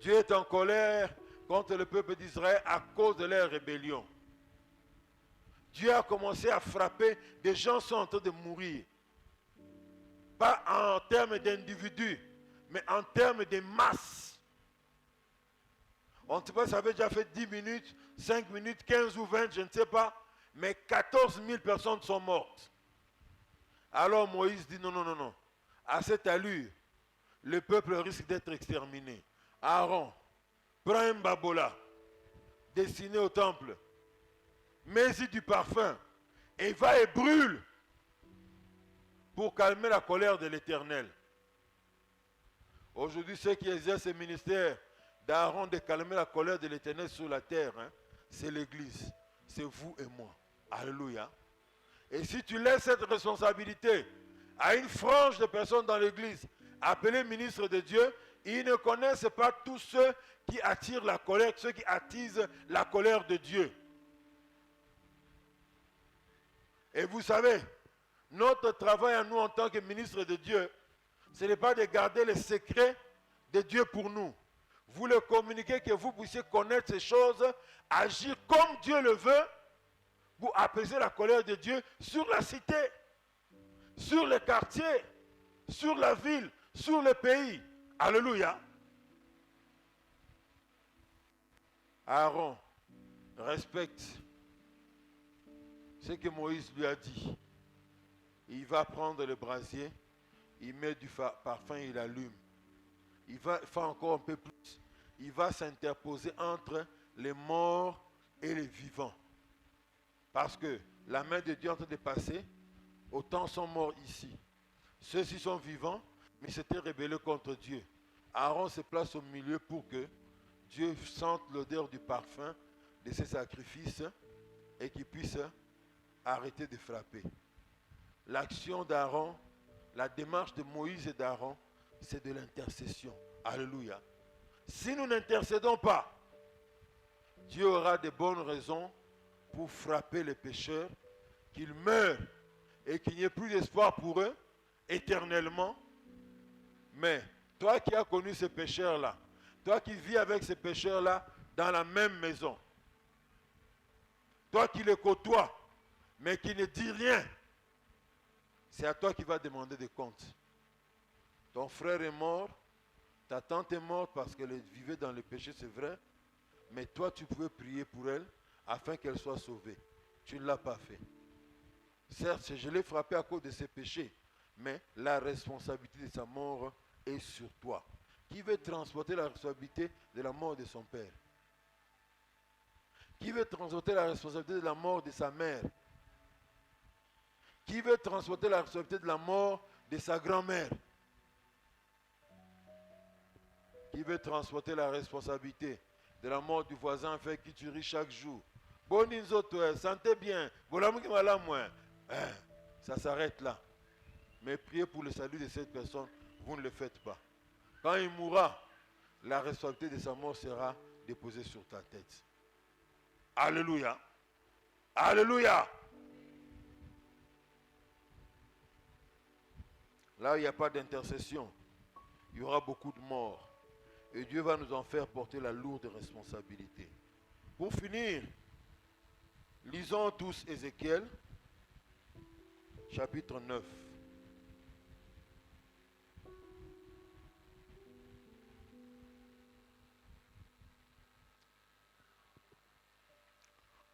Dieu est en colère contre le peuple d'Israël à cause de leur rébellion. Dieu a commencé à frapper. Des gens sont en train de mourir. Pas en termes d'individus, mais en termes de masse. On ne sait pas, ça avait déjà fait 10 minutes, 5 minutes, 15 ou 20, je ne sais pas. Mais 14 000 personnes sont mortes. Alors Moïse dit non. À cette allure, le peuple risque d'être exterminé. Aaron, prends un babola, destiné au temple, mets-y du parfum, et va et brûle pour calmer la colère de l'Éternel. Aujourd'hui, ceux qui exercent ce ministère d'Aaron de calmer la colère de l'Éternel sur la terre, hein, c'est l'Église, c'est vous et moi. Alléluia. Et si tu laisses cette responsabilité à une frange de personnes dans l'Église, appelées ministres de Dieu, ils ne connaissent pas tous ceux qui attirent la colère, ceux qui attisent la colère de Dieu. Et vous savez, notre travail à nous en tant que ministres de Dieu, ce n'est pas de garder les secrets de Dieu pour nous. vous le communiquez, que vous puissiez connaître ces choses, agir comme Dieu le veut, pour apaiser la colère de Dieu sur la cité, sur les quartiers, sur la ville, sur le pays. Alléluia. Aaron respecte ce que Moïse lui a dit. Il va prendre le brasier, il met du parfum, il allume. Il va faire encore un peu plus. Il va s'interposer entre les morts et les vivants. Parce que la main de Dieu est en train de passer, autant sont morts ici. Ceux-ci sont vivants, mais ils s'étaient rebellés contre Dieu. Aaron se place au milieu pour que Dieu sente l'odeur du parfum de ses sacrifices et qu'il puisse arrêter de frapper. L'action d'Aaron, la démarche de Moïse et d'Aaron, c'est de l'intercession. Alléluia. Si nous n'intercédons pas, Dieu aura de bonnes raisons pour frapper les pécheurs, qu'ils meurent et qu'il n'y ait plus d'espoir pour eux éternellement. Mais toi qui as connu ces pécheurs-là, toi qui vis avec ces pécheurs-là dans la même maison, toi qui les côtoies, mais qui ne dis rien, c'est à toi qui vas demander des comptes. Ton frère est mort, ta tante est morte parce qu'elle vivait dans le péché, c'est vrai, mais toi tu pouvais prier pour elle afin qu'elle soit sauvée. Tu ne l'as pas fait. Certes, je l'ai frappé à cause de ses péchés, mais la responsabilité de sa mort est sur toi. Qui veut transporter la responsabilité de la mort de son père? Qui veut transporter la responsabilité de la mort de sa mère? Qui veut transporter la responsabilité de la mort de sa grand-mère? Qui veut transporter la responsabilité de la mort du voisin avec qui tu ris chaque jour? Boninzo toi, sentez bien. Ça s'arrête là. Mais priez pour le salut de cette personne, vous ne le faites pas. Quand il mourra, la responsabilité de sa mort sera déposée sur ta tête. Alléluia. Alléluia. Là où il n'y a pas d'intercession, il y aura beaucoup de morts. Et Dieu va nous en faire porter la lourde responsabilité. Pour finir, lisons tous Ézéchiel, chapitre 9.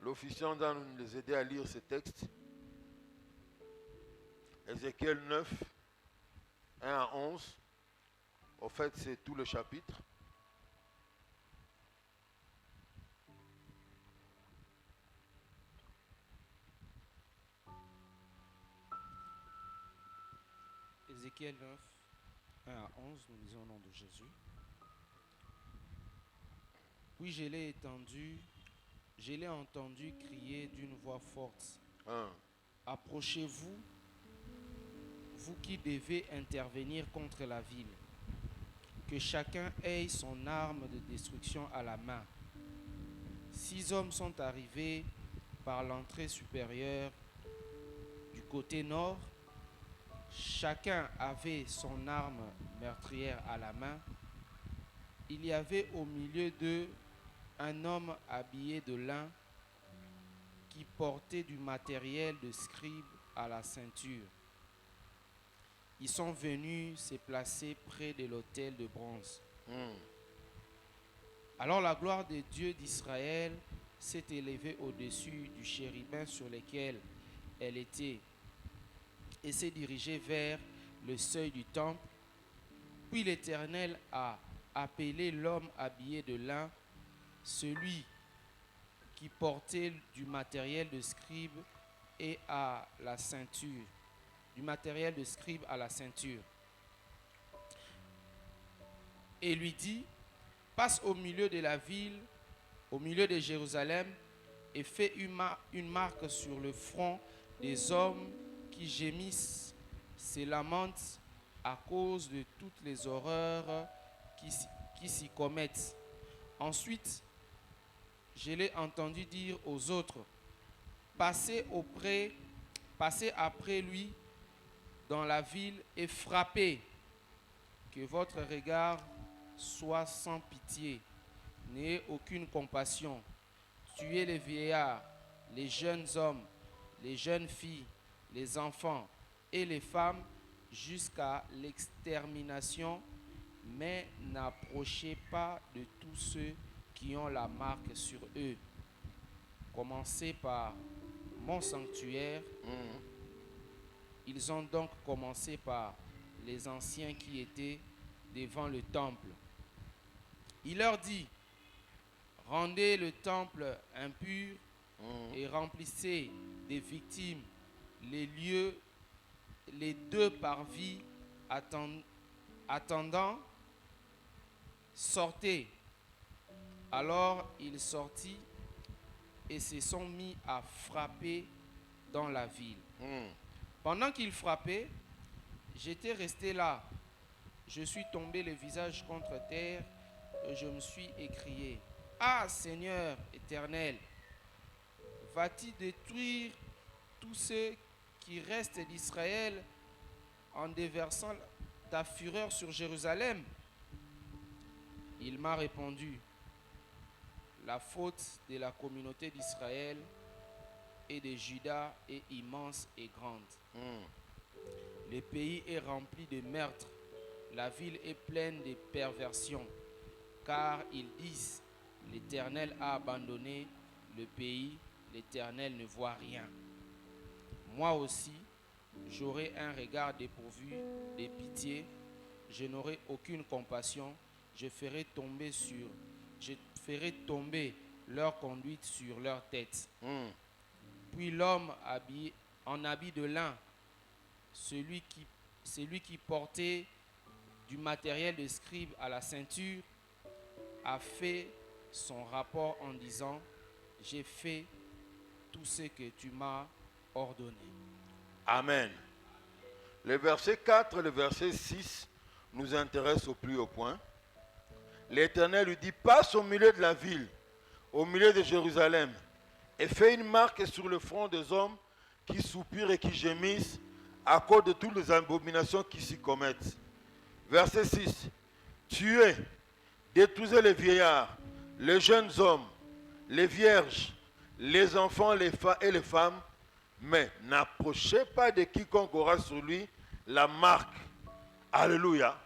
L'officiant va nous aider à lire ce texte. Ézéchiel 9, 1 à 11. Au fait, c'est tout le chapitre. Ézéchiel 9, 1 à 11, nous lisons au nom de Jésus. Puis je l'ai entendu crier d'une voix forte. Approchez-vous, vous qui devez intervenir contre la ville. Que chacun ait son arme de destruction à la main. 6 hommes sont arrivés par l'entrée supérieure du côté nord. Chacun avait son arme meurtrière à la main. Il y avait au milieu d'eux un homme habillé de lin qui portait du matériel de scribe à la ceinture. Ils sont venus se placer près de l'autel de bronze. Alors la gloire de Dieu d'Israël s'est élevée au-dessus du chérubin sur lequel elle était et s'est dirigée vers le seuil du temple. Puis l'Éternel a appelé l'homme habillé de lin, celui qui portait du matériel de scribe et à la ceinture. Du matériel de scribe à la ceinture. Et lui dit, passe au milieu de la ville, au milieu de Jérusalem, et fais une marque sur le front des hommes qui gémissent, se lamentent à cause de toutes les horreurs qui s'y commettent. Ensuite, je l'ai entendu dire aux autres, passez après lui dans la ville et frappez, que votre regard sois sans pitié, n'ayez aucune compassion. Tuez les vieillards, les jeunes hommes, les jeunes filles, les enfants et les femmes jusqu'à l'extermination, mais n'approchez pas de tous ceux qui ont la marque sur eux. Commencez par mon sanctuaire. Ils ont donc commencé par les anciens qui étaient devant le temple. Il leur dit, rendez le temple impur et remplissez des victimes les lieux, les 2 parvis attendant, sortez. Alors il sortit et se sont mis à frapper dans la ville. Pendant qu'ils frappaient, j'étais resté là. Je suis tombé le visage contre terre et je me suis écrié, ah Seigneur éternel, vas-tu détruire tous ceux qui restent d'Israël en déversant ta fureur sur Jérusalem? Il m'a répondu, la faute de la communauté d'Israël et de Juda est immense et grande. Le pays est rempli de meurtres, la ville est pleine de perversions, car ils disent, l'Éternel a abandonné le pays, l'Éternel ne voit rien. Moi aussi, j'aurai un regard dépourvu de pitié, je n'aurai aucune compassion, je ferai tomber leur conduite sur leur tête. Puis l'homme en habit de lin, celui qui portait du matériel de scribe à la ceinture, a fait son rapport en disant, j'ai fait tout ce que tu m'as ordonné. Amen. Le verset 4 et le verset 6 nous intéressent au plus haut point. L'Éternel lui dit, passe au milieu de la ville, au milieu de Jérusalem, et fais une marque sur le front des hommes qui soupirent et qui gémissent à cause de toutes les abominations qui s'y commettent. Verset 6. Tuez, détruisez les vieillards, les jeunes hommes, les vierges, les enfants et les femmes, mais n'approchez pas de quiconque aura sur lui la marque. Alléluia.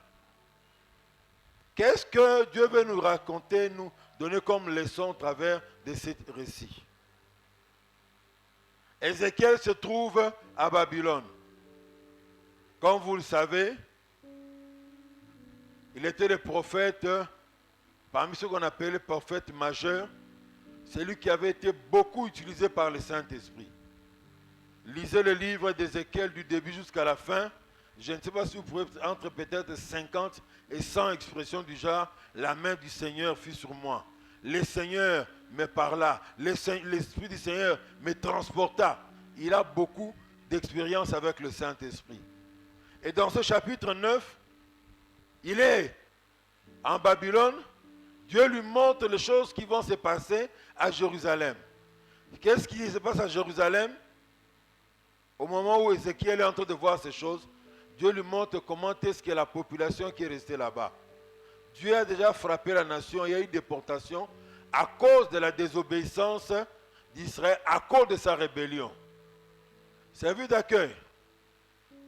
Qu'est-ce que Dieu veut nous raconter, nous donner comme leçon au travers de ce récit? Ézéchiel se trouve à Babylone. Comme vous le savez, il était le prophète, parmi ceux qu'on appelle les prophètes majeurs, c'est lui qui avait été beaucoup utilisé par le Saint-Esprit. Lisez le livre d'Ézéchiel du début jusqu'à la fin. Je ne sais pas si vous pouvez, entre peut-être 50 et 100 expressions du genre, la main du Seigneur fut sur moi. Le Seigneur me parla. L'Esprit du Seigneur me transporta. Il a beaucoup d'expérience avec le Saint-Esprit. Et dans ce chapitre 9, il est en Babylone. Dieu lui montre les choses qui vont se passer à Jérusalem. Qu'est-ce qui se passe à Jérusalem? Au moment où Ézéchiel est en train de voir ces choses, Dieu lui montre comment est-ce que la population qui est restée là-bas. Dieu a déjà frappé la nation, il y a eu des déportations à cause de la désobéissance d'Israël, à cause de sa rébellion. Service d'accueil.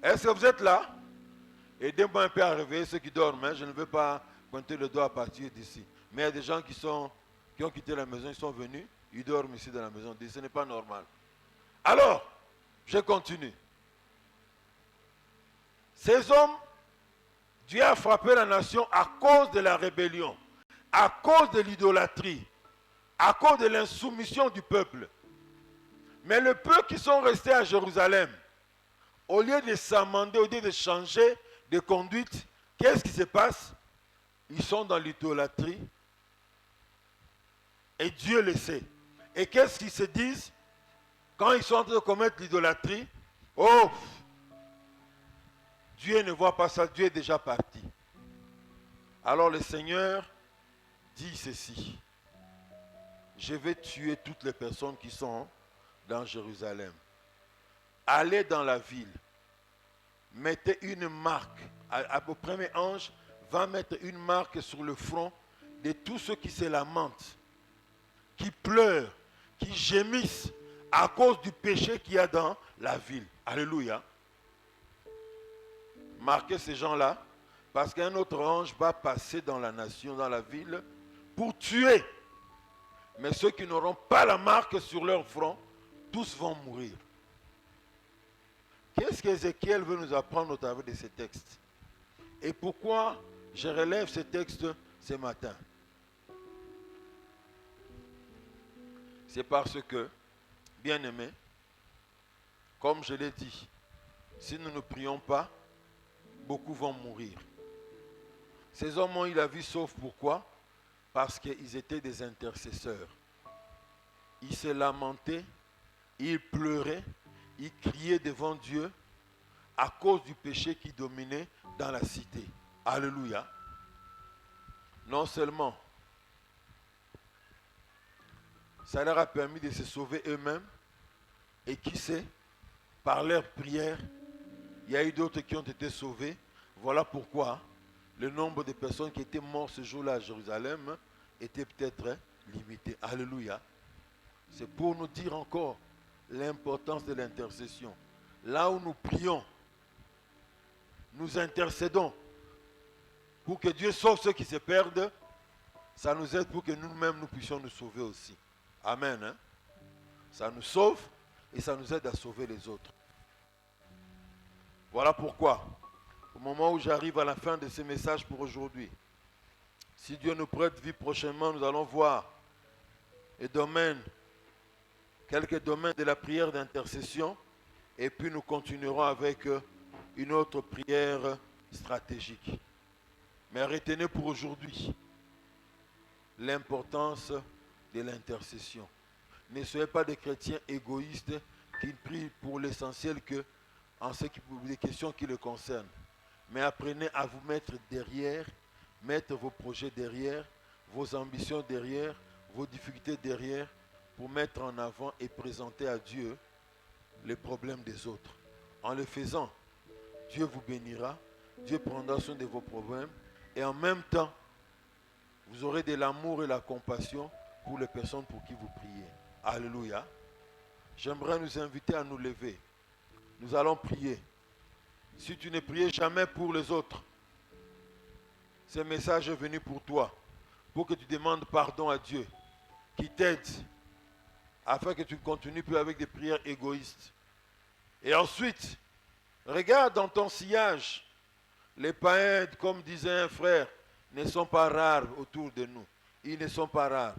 Est-ce que vous êtes là? Aidez-moi un peu à réveiller ceux qui dorment. Hein. Je ne veux pas pointer le doigt à partir d'ici. Mais il y a des gens qui ont quitté la maison, ils sont venus, ils dorment ici dans la maison. Ce n'est pas normal. Alors, je continue. Ces hommes, Dieu a frappé la nation à cause de la rébellion, à cause de l'idolâtrie, à cause de l'insoumission du peuple. Mais le peu qui sont restés à Jérusalem, au lieu de s'amender, au lieu de changer de conduite, qu'est-ce qui se passe? Ils sont dans l'idolâtrie et Dieu le sait. Et qu'est-ce qu'ils se disent quand ils sont en train de commettre l'idolâtrie? Oh, Dieu ne voit pas ça, Dieu est déjà parti. Alors le Seigneur dit ceci: je vais tuer toutes les personnes qui sont dans Jérusalem. Allez dans la ville, mettez une marque au premier ange, va mettre une marque sur le front de tous ceux qui se lamentent, qui pleurent, qui gémissent à cause du péché qu'il y a dans la ville. Alléluia. Marquez ces gens-là, parce qu'un autre ange va passer dans la nation, dans la ville, pour tuer. Mais ceux qui n'auront pas la marque sur leur front, tous vont mourir. Qu'est-ce qu'Ézéchiel veut nous apprendre au travers de ces textes? Et pourquoi je relève ces textes ce matin? C'est parce que, bien-aimés, comme je l'ai dit, si nous ne prions pas, beaucoup vont mourir. Ces hommes ont eu la vie sauve, pourquoi? Parce qu'ils étaient des intercesseurs. Ils se lamentaient, ils pleuraient, ils criaient devant Dieu à cause du péché qui dominait dans la cité. Alléluia. Non seulement ça leur a permis de se sauver eux-mêmes, et qui sait, par leur prière, il y a eu d'autres qui ont été sauvés. Voilà pourquoi le nombre de personnes qui étaient mortes ce jour-là à Jérusalem était peut-être limité. Alléluia. C'est pour nous dire encore l'importance de l'intercession. Là où nous prions, nous intercédons pour que Dieu sauve ceux qui se perdent. Ça nous aide pour que nous-mêmes nous puissions nous sauver aussi. Amen. Hein? Ça nous sauve et ça nous aide à sauver les autres. Voilà pourquoi, au moment où j'arrive à la fin de ce message pour aujourd'hui, si Dieu nous prête vie prochainement, nous allons voir quelques domaines de la prière d'intercession, et puis nous continuerons avec une autre prière stratégique. Mais retenez pour aujourd'hui l'importance de l'intercession. Ne soyez pas des chrétiens égoïstes qui ne prient pour l'essentiel que en ce qui des questions qui le concernent. Mais apprenez à vous mettre derrière, mettre vos projets derrière, vos ambitions derrière, vos difficultés derrière, pour mettre en avant et présenter à Dieu les problèmes des autres. En le faisant, Dieu vous bénira, Dieu prendra soin de vos problèmes, et en même temps, vous aurez de l'amour et la compassion pour les personnes pour qui vous priez. Alléluia. J'aimerais nous inviter à nous lever. Nous allons prier. Si tu ne priais jamais pour les autres, ce message est venu pour toi, pour que tu demandes pardon à Dieu, qui t'aide, afin que tu ne continues plus avec des prières égoïstes. Et ensuite, regarde dans ton sillage, les païens, comme disait un frère, ne sont pas rares autour de nous. Ils ne sont pas rares.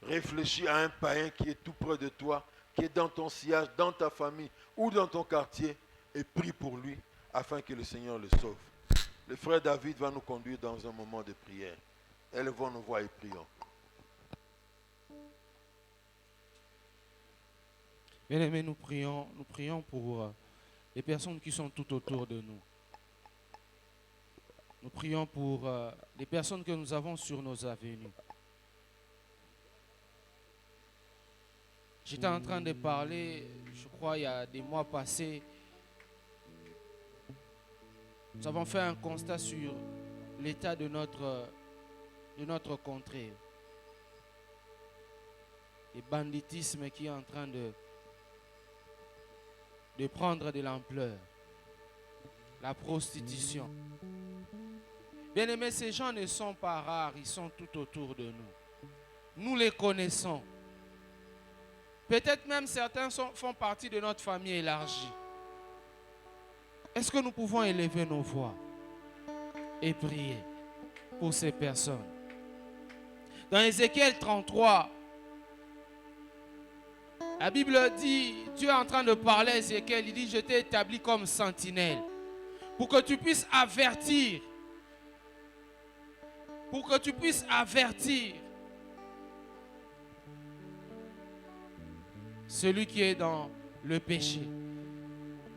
Réfléchis à un païen qui est tout près de toi, qui est dans ton sillage, dans ta famille ou dans ton quartier, et prie pour lui afin que le Seigneur le sauve. Le frère David va nous conduire dans un moment de prière. Élevons nos voix et prions. Bien-aimés, nous prions pour les personnes qui sont tout autour de nous. Nous prions pour les personnes que nous avons sur nos avenues. J'étais en train de parler, je crois, il y a des mois passés. Nous avons fait un constat sur l'état de notre contrée. Le banditisme qui est en train de prendre de l'ampleur. La prostitution. Bien aimés, ces gens ne sont pas rares, ils sont tout autour de nous. Nous les connaissons. Peut-être même certains font partie de notre famille élargie. Est-ce que nous pouvons élever nos voix et prier pour ces personnes? Dans Ézéchiel 33, la Bible dit, Dieu est en train de parler à Ézéchiel, il dit, je t'ai établi comme sentinelle pour que tu puisses avertir, celui qui est dans le péché.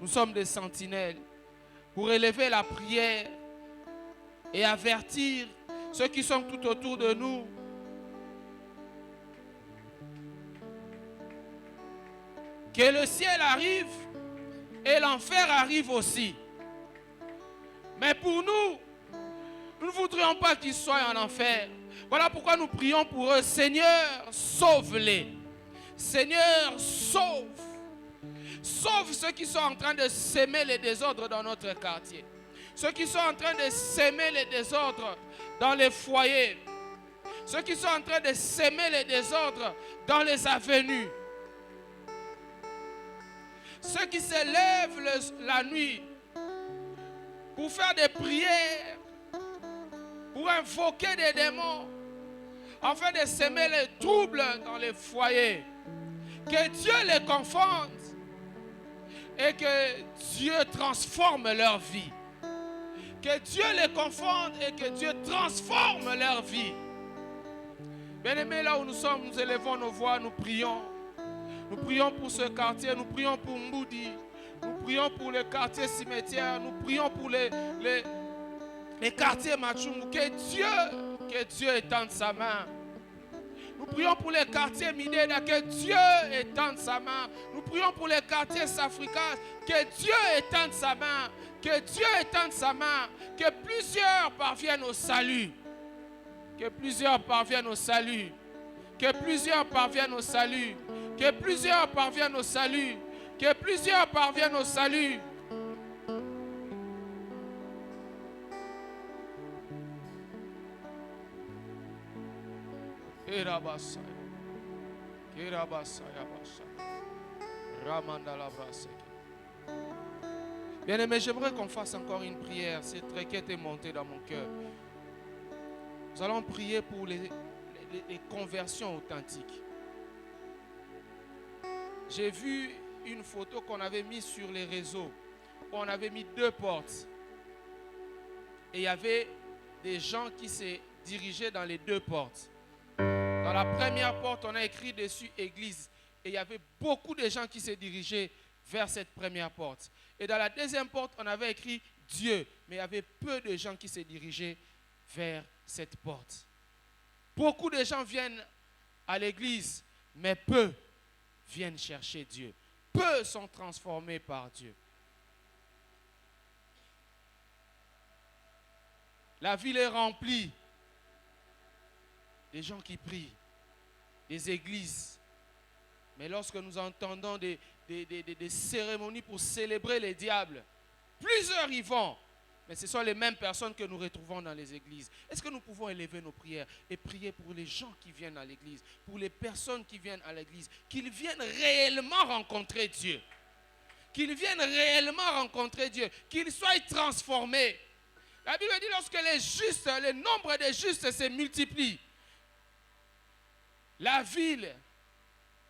Nous sommes des sentinelles pour élever la prière et avertir ceux qui sont tout autour de nous. Que le ciel arrive et l'enfer arrive aussi. Mais pour nous, nous ne voudrions pas qu'ils soient en enfer. Voilà pourquoi nous prions pour eux. Seigneur, sauve-les. Seigneur, sauve. Sauve ceux qui sont en train de s'aimer les désordres dans notre quartier. Ceux qui sont en train de s'aimer les désordres dans les foyers. Ceux qui sont en train de s'aimer les désordres dans les avenues. Ceux qui se lèvent la nuit pour faire des prières, pour invoquer des démons, afin de s'aimer les troubles dans les foyers. Que Dieu les confonde et que Dieu transforme leur vie. Que Dieu les confonde et que Dieu transforme leur vie. Bien-aimés, là où nous sommes, nous élevons nos voix, nous prions. Nous prions pour ce quartier, nous prions pour Mboudi, nous prions pour le quartier cimetière, nous prions pour les quartiers Machungu. Que Dieu étende sa main. Nous prions pour les quartiers Mideda, que Dieu étende sa main. Nous prions pour les quartiers Safricas, que Dieu étende sa main. Que Dieu étende sa main. Que plusieurs parviennent au salut. Que plusieurs parviennent au salut. Que plusieurs parviennent au salut. Que plusieurs parviennent au salut. Que plusieurs parviennent au salut. Bien-aimé, j'aimerais qu'on fasse encore une prière. Cette requête est montée dans mon cœur. Nous allons prier pour les conversions authentiques. J'ai vu une photo qu'on avait mise sur les réseaux. On avait mis 2 portes. Et il y avait des gens qui se dirigeaient dans les 2 portes. Dans la première porte, on a écrit dessus église. Et il y avait beaucoup de gens qui se dirigeaient vers cette première porte. Et dans la deuxième porte, on avait écrit Dieu. Mais il y avait peu de gens qui se dirigeaient vers cette porte. Beaucoup de gens viennent à l'église, mais peu viennent chercher Dieu. Peu sont transformés par Dieu. La ville est remplie des gens qui prient, des églises. Mais lorsque nous entendons des cérémonies pour célébrer les diables, plusieurs y vont. Mais ce sont les mêmes personnes que nous retrouvons dans les églises. Est-ce que nous pouvons élever nos prières et prier pour les gens qui viennent à l'église, pour les personnes qui viennent à l'église, qu'ils viennent réellement rencontrer Dieu, qu'ils viennent réellement rencontrer Dieu, qu'ils soient transformés. La Bible dit lorsque le nombre des justes se multiplie, la ville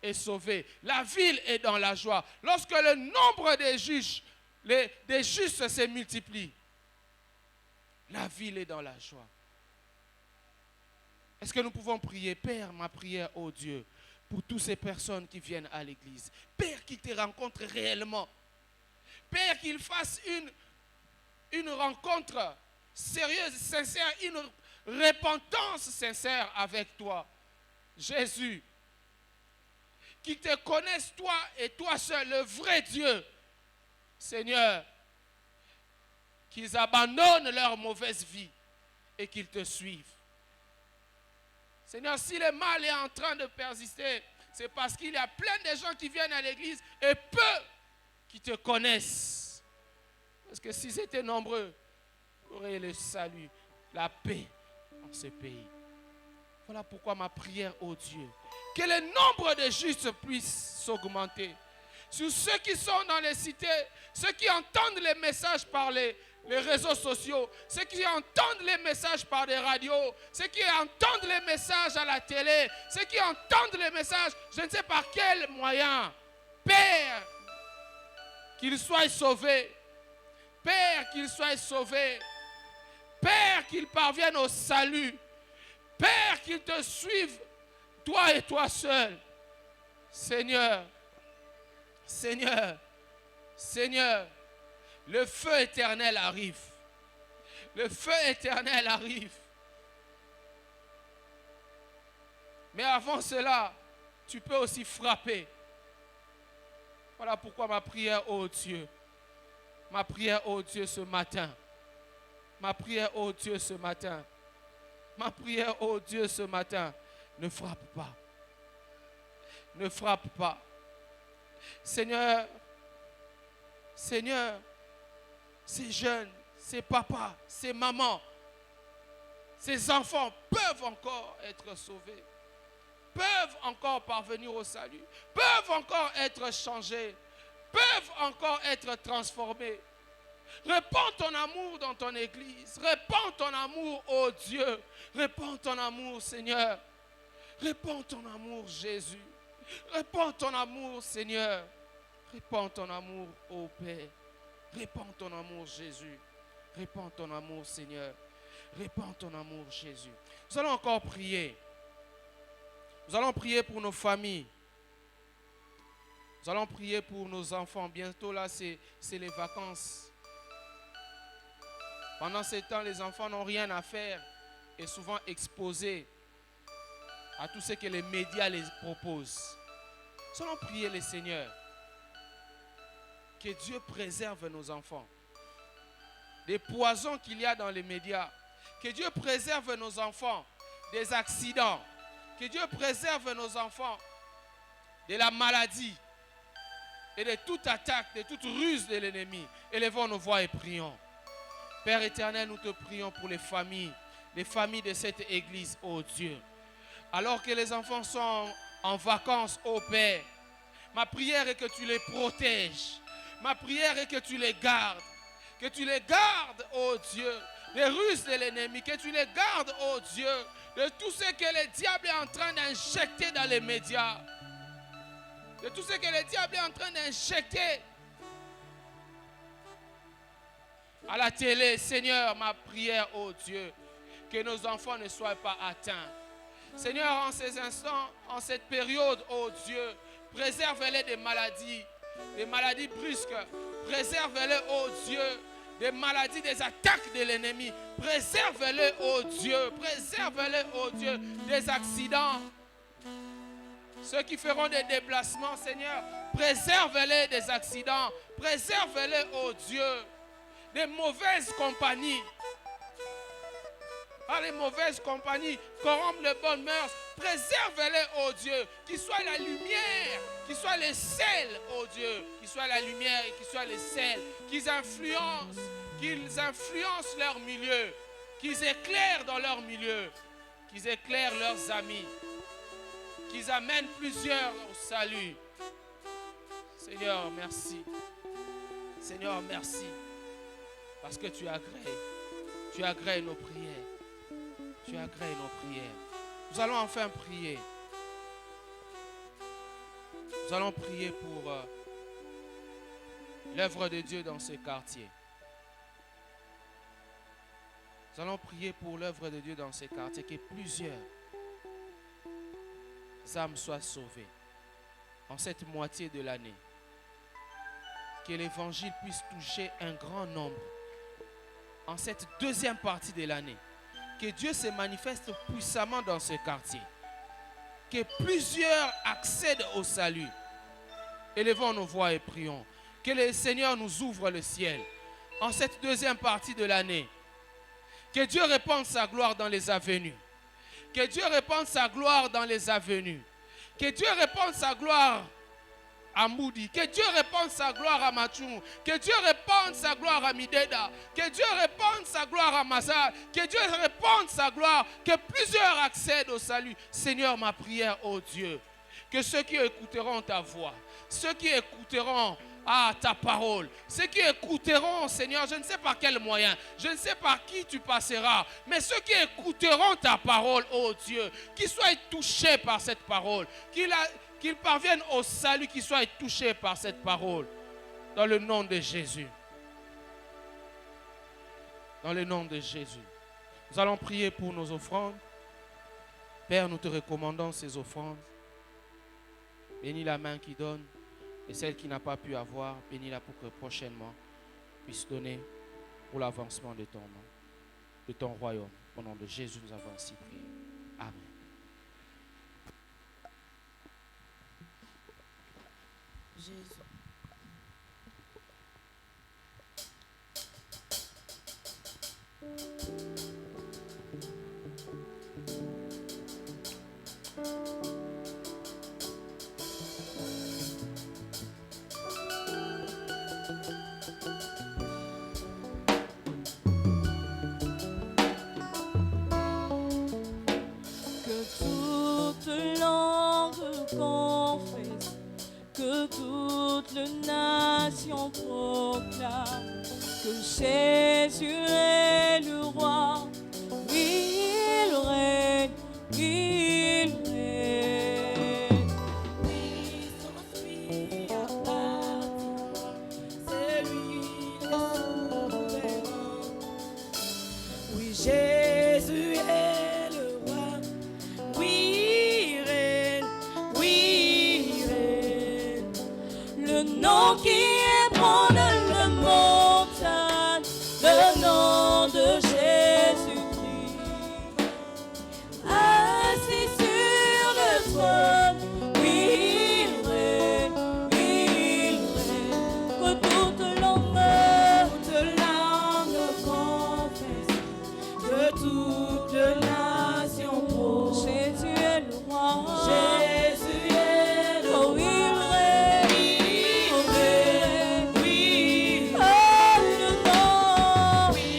est sauvée, la ville est dans la joie. Lorsque le nombre des justes se multiplie, la ville est dans la joie. Est-ce que nous pouvons prier, Père, ma prière, ô Dieu, pour toutes ces personnes qui viennent à l'église. Père, qu'ils te rencontrent réellement. Père, qu'ils fassent une rencontre sérieuse, sincère, une repentance sincère avec toi, Jésus. Qu'ils te connaissent, toi et toi seul, le vrai Dieu, Seigneur. Qu'ils abandonnent leur mauvaise vie et qu'ils te suivent. Seigneur, si le mal est en train de persister, c'est parce qu'il y a plein de gens qui viennent à l'église et peu qui te connaissent. Parce que si c'était nombreux, il y aurait le salut, la paix dans ce pays. Voilà pourquoi ma prière, ô Dieu, que le nombre de justes puisse s'augmenter. Sur ceux qui sont dans les cités, ceux qui entendent les messages par les réseaux sociaux, ceux qui entendent les messages par des radios, ceux qui entendent les messages à la télé, ceux qui entendent les messages, je ne sais par quel moyen. Père, qu'ils soient sauvés. Père, qu'ils soient sauvés. Père, qu'ils parviennent au salut. Père, qu'ils te suivent, toi et toi seul. Seigneur, Seigneur, Seigneur, le feu éternel arrive. Le feu éternel arrive. Mais avant cela, tu peux aussi frapper. Voilà pourquoi ma prière, ô Dieu, ce matin, Ma prière, oh Dieu, ce matin. Ma prière, oh Dieu, ce matin. Ne frappe pas. Ne frappe pas. Seigneur, Seigneur, ces jeunes, ces papas, ces mamans, ces enfants peuvent encore être sauvés, peuvent encore parvenir au salut, peuvent encore être changés, peuvent encore être transformés. Répands ton amour dans ton église, répands ton amour, ô Dieu, répands ton amour, Seigneur, répands ton amour, Jésus, répands ton amour, Seigneur, répands ton amour, ô Père, répands ton amour, Jésus, répands ton amour, Seigneur, répands ton amour, Jésus. Nous allons encore prier. Nous allons prier pour nos familles. Nous allons prier pour nos enfants. Bientôt là, c'est les vacances. Pendant ce temps, les enfants n'ont rien à faire et souvent exposés à tout ce que les médias les proposent. Nous allons prier le Seigneur. Que Dieu préserve nos enfants des poisons qu'il y a dans les médias. Que Dieu préserve nos enfants des accidents. Que Dieu préserve nos enfants de la maladie et de toute attaque, de toute ruse de l'ennemi. Élevons nos voix et prions. Père éternel, nous te prions pour les familles de cette église, ô Dieu. Alors que les enfants sont en vacances, ô Père, ma prière est que tu les protèges. Ma prière est que tu les gardes. Que tu les gardes, ô Dieu, des ruses de l'ennemi. Que tu les gardes, ô Dieu, de tout ce que le diable est en train d'injecter dans les médias. De tout ce que le diable est en train d'injecter à la télé. Seigneur, ma prière, ô Dieu, que nos enfants ne soient pas atteints. Seigneur, en ces instants, en cette période, ô Dieu, préserve-les des maladies brusques. Préserve-les, ô Dieu, des maladies, des attaques de l'ennemi. Préserve-les, ô Dieu. Préserve-les, ô Dieu, des accidents. Ceux qui feront des déplacements, Seigneur, préserve-les des accidents. Préserve-les, ô Dieu, des mauvaises compagnies. Par les mauvaises compagnies corrompent les bonnes mœurs. Préserve-les, ô Dieu, qu'ils soient la lumière, qu'ils soient les sels, ô Dieu, qu'ils soient la lumière et qu'ils soient les sels, qu'ils influencent leur milieu, qu'ils éclairent dans leur milieu, qu'ils éclairent leurs amis, qu'ils amènent plusieurs au salut. Seigneur, merci. Seigneur, merci. Parce que tu agrées nos prières. Tu agrées nos prières. Nous allons enfin prier. Nous allons prier pour l'œuvre de Dieu dans ce quartier. Nous allons prier pour l'œuvre de Dieu dans ce quartier, que plusieurs âmes soient sauvées en cette moitié de l'année. Que l'évangile puisse toucher un grand nombre en cette deuxième partie de l'année. Que Dieu se manifeste puissamment dans ce quartier. Que plusieurs accèdent au salut. Élevons nos voix et prions. Que le Seigneur nous ouvre le ciel en cette deuxième partie de l'année. Que Dieu répande sa gloire dans les avenues. Que Dieu répande sa gloire dans les avenues. Que Dieu répande sa gloire à Moudi. Que Dieu répande sa gloire à Machou. Que Dieu répande sa gloire à Mideda. Que Dieu répande sa gloire à Mazar. Que Dieu répande sa gloire. Que plusieurs accèdent au salut. Seigneur, ma prière, ô Dieu, que ceux qui écouteront ta voix, ceux qui écouteront ta parole, ceux qui écouteront, Seigneur, je ne sais par quel moyen, je ne sais par qui tu passeras, mais ceux qui écouteront ta parole, ô Dieu, qu'ils soient touchés par cette parole, qu'ils parviennent au salut, qu'ils soient touchés par cette parole, dans le nom de Jésus. Dans le nom de Jésus. Nous allons prier pour nos offrandes. Père, nous te recommandons ces offrandes. Bénis la main qui donne. Et celle qui n'a pas pu avoir, bénis-la pour que prochainement puisse donner pour l'avancement de ton nom, de ton royaume. Au nom de Jésus, nous avons ainsi prié. Amen. Jésus. Jésus est le roi, il règne, il règne. Oui, sans lui à part, c'est lui le souverain. Oui, Jésus est le roi, oui, il règne, oui, il règne. Le nom qui ébranle le montagne, le nom de Jésus-Christ. Assis sur le trône, oui, il règne, que toute langue confesse, que toute nation pose. Jésus est le roi, Jésus est le roi, il règne, oui, le nom, oui,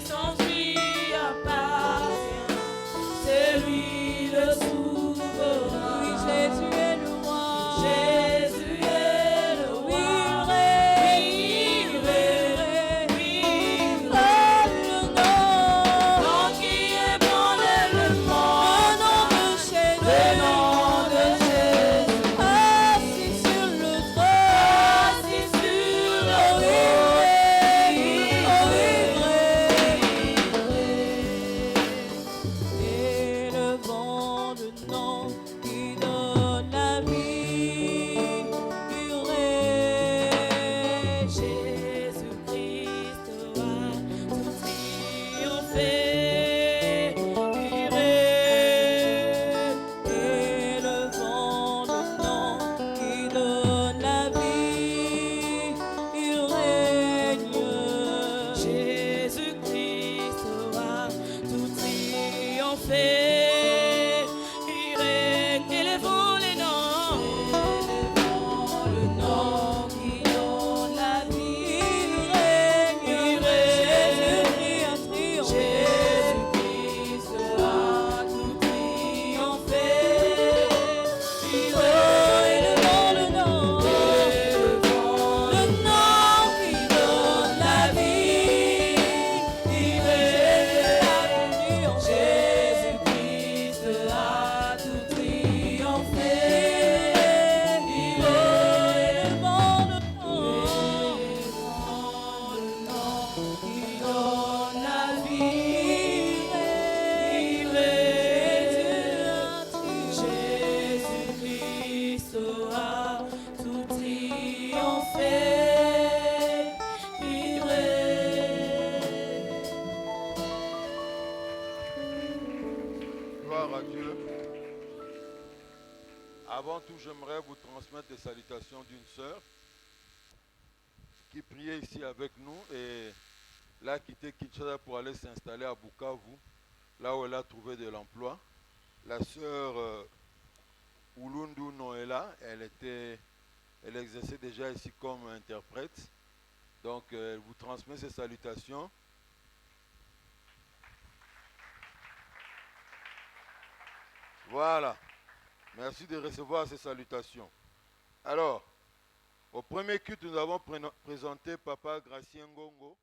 sans lui appartient, c'est lui le souverain. Oui, Jésus est le roi, Jésus est le roi, il règne, le nom qui ébranle le monde, le nom de Jésus, assis sur le trône, assis sur le trône, élevant le nom qui donne la vie, il règne. Jésus-Christ a tout triomphé, il règne. Élevant le nom qui donne la vie, il règne. Jésus-Christ a tout triomphé, il règne. Élevons les noms, élevons le nom qui donne la vie, il règne, Jésus-Christ a triomphé, Jésus-Christ a tout triomphé, il règne. Élevons le nom qui donne la vie, il règne, Jésus-Christ a tout triomphé, il règne. Élevons le nom qui donne la vie, il règne, Jésus-Christ a tout triomphé, il règne. Gloire à Dieu. Avant tout, j'aimerais vous transmettre des salutations d'une sœur qui priait ici avec nous et elle a quitté Kinshasa pour aller s'installer à Bukavu, là où elle a trouvé de l'emploi. La sœur Ulundu Noëlla, elle exerçait déjà ici comme interprète. Donc, elle vous transmet ses salutations. Voilà. Merci de recevoir ces salutations. Alors, au premier culte, nous avons présenté Papa Gracien Ngongo.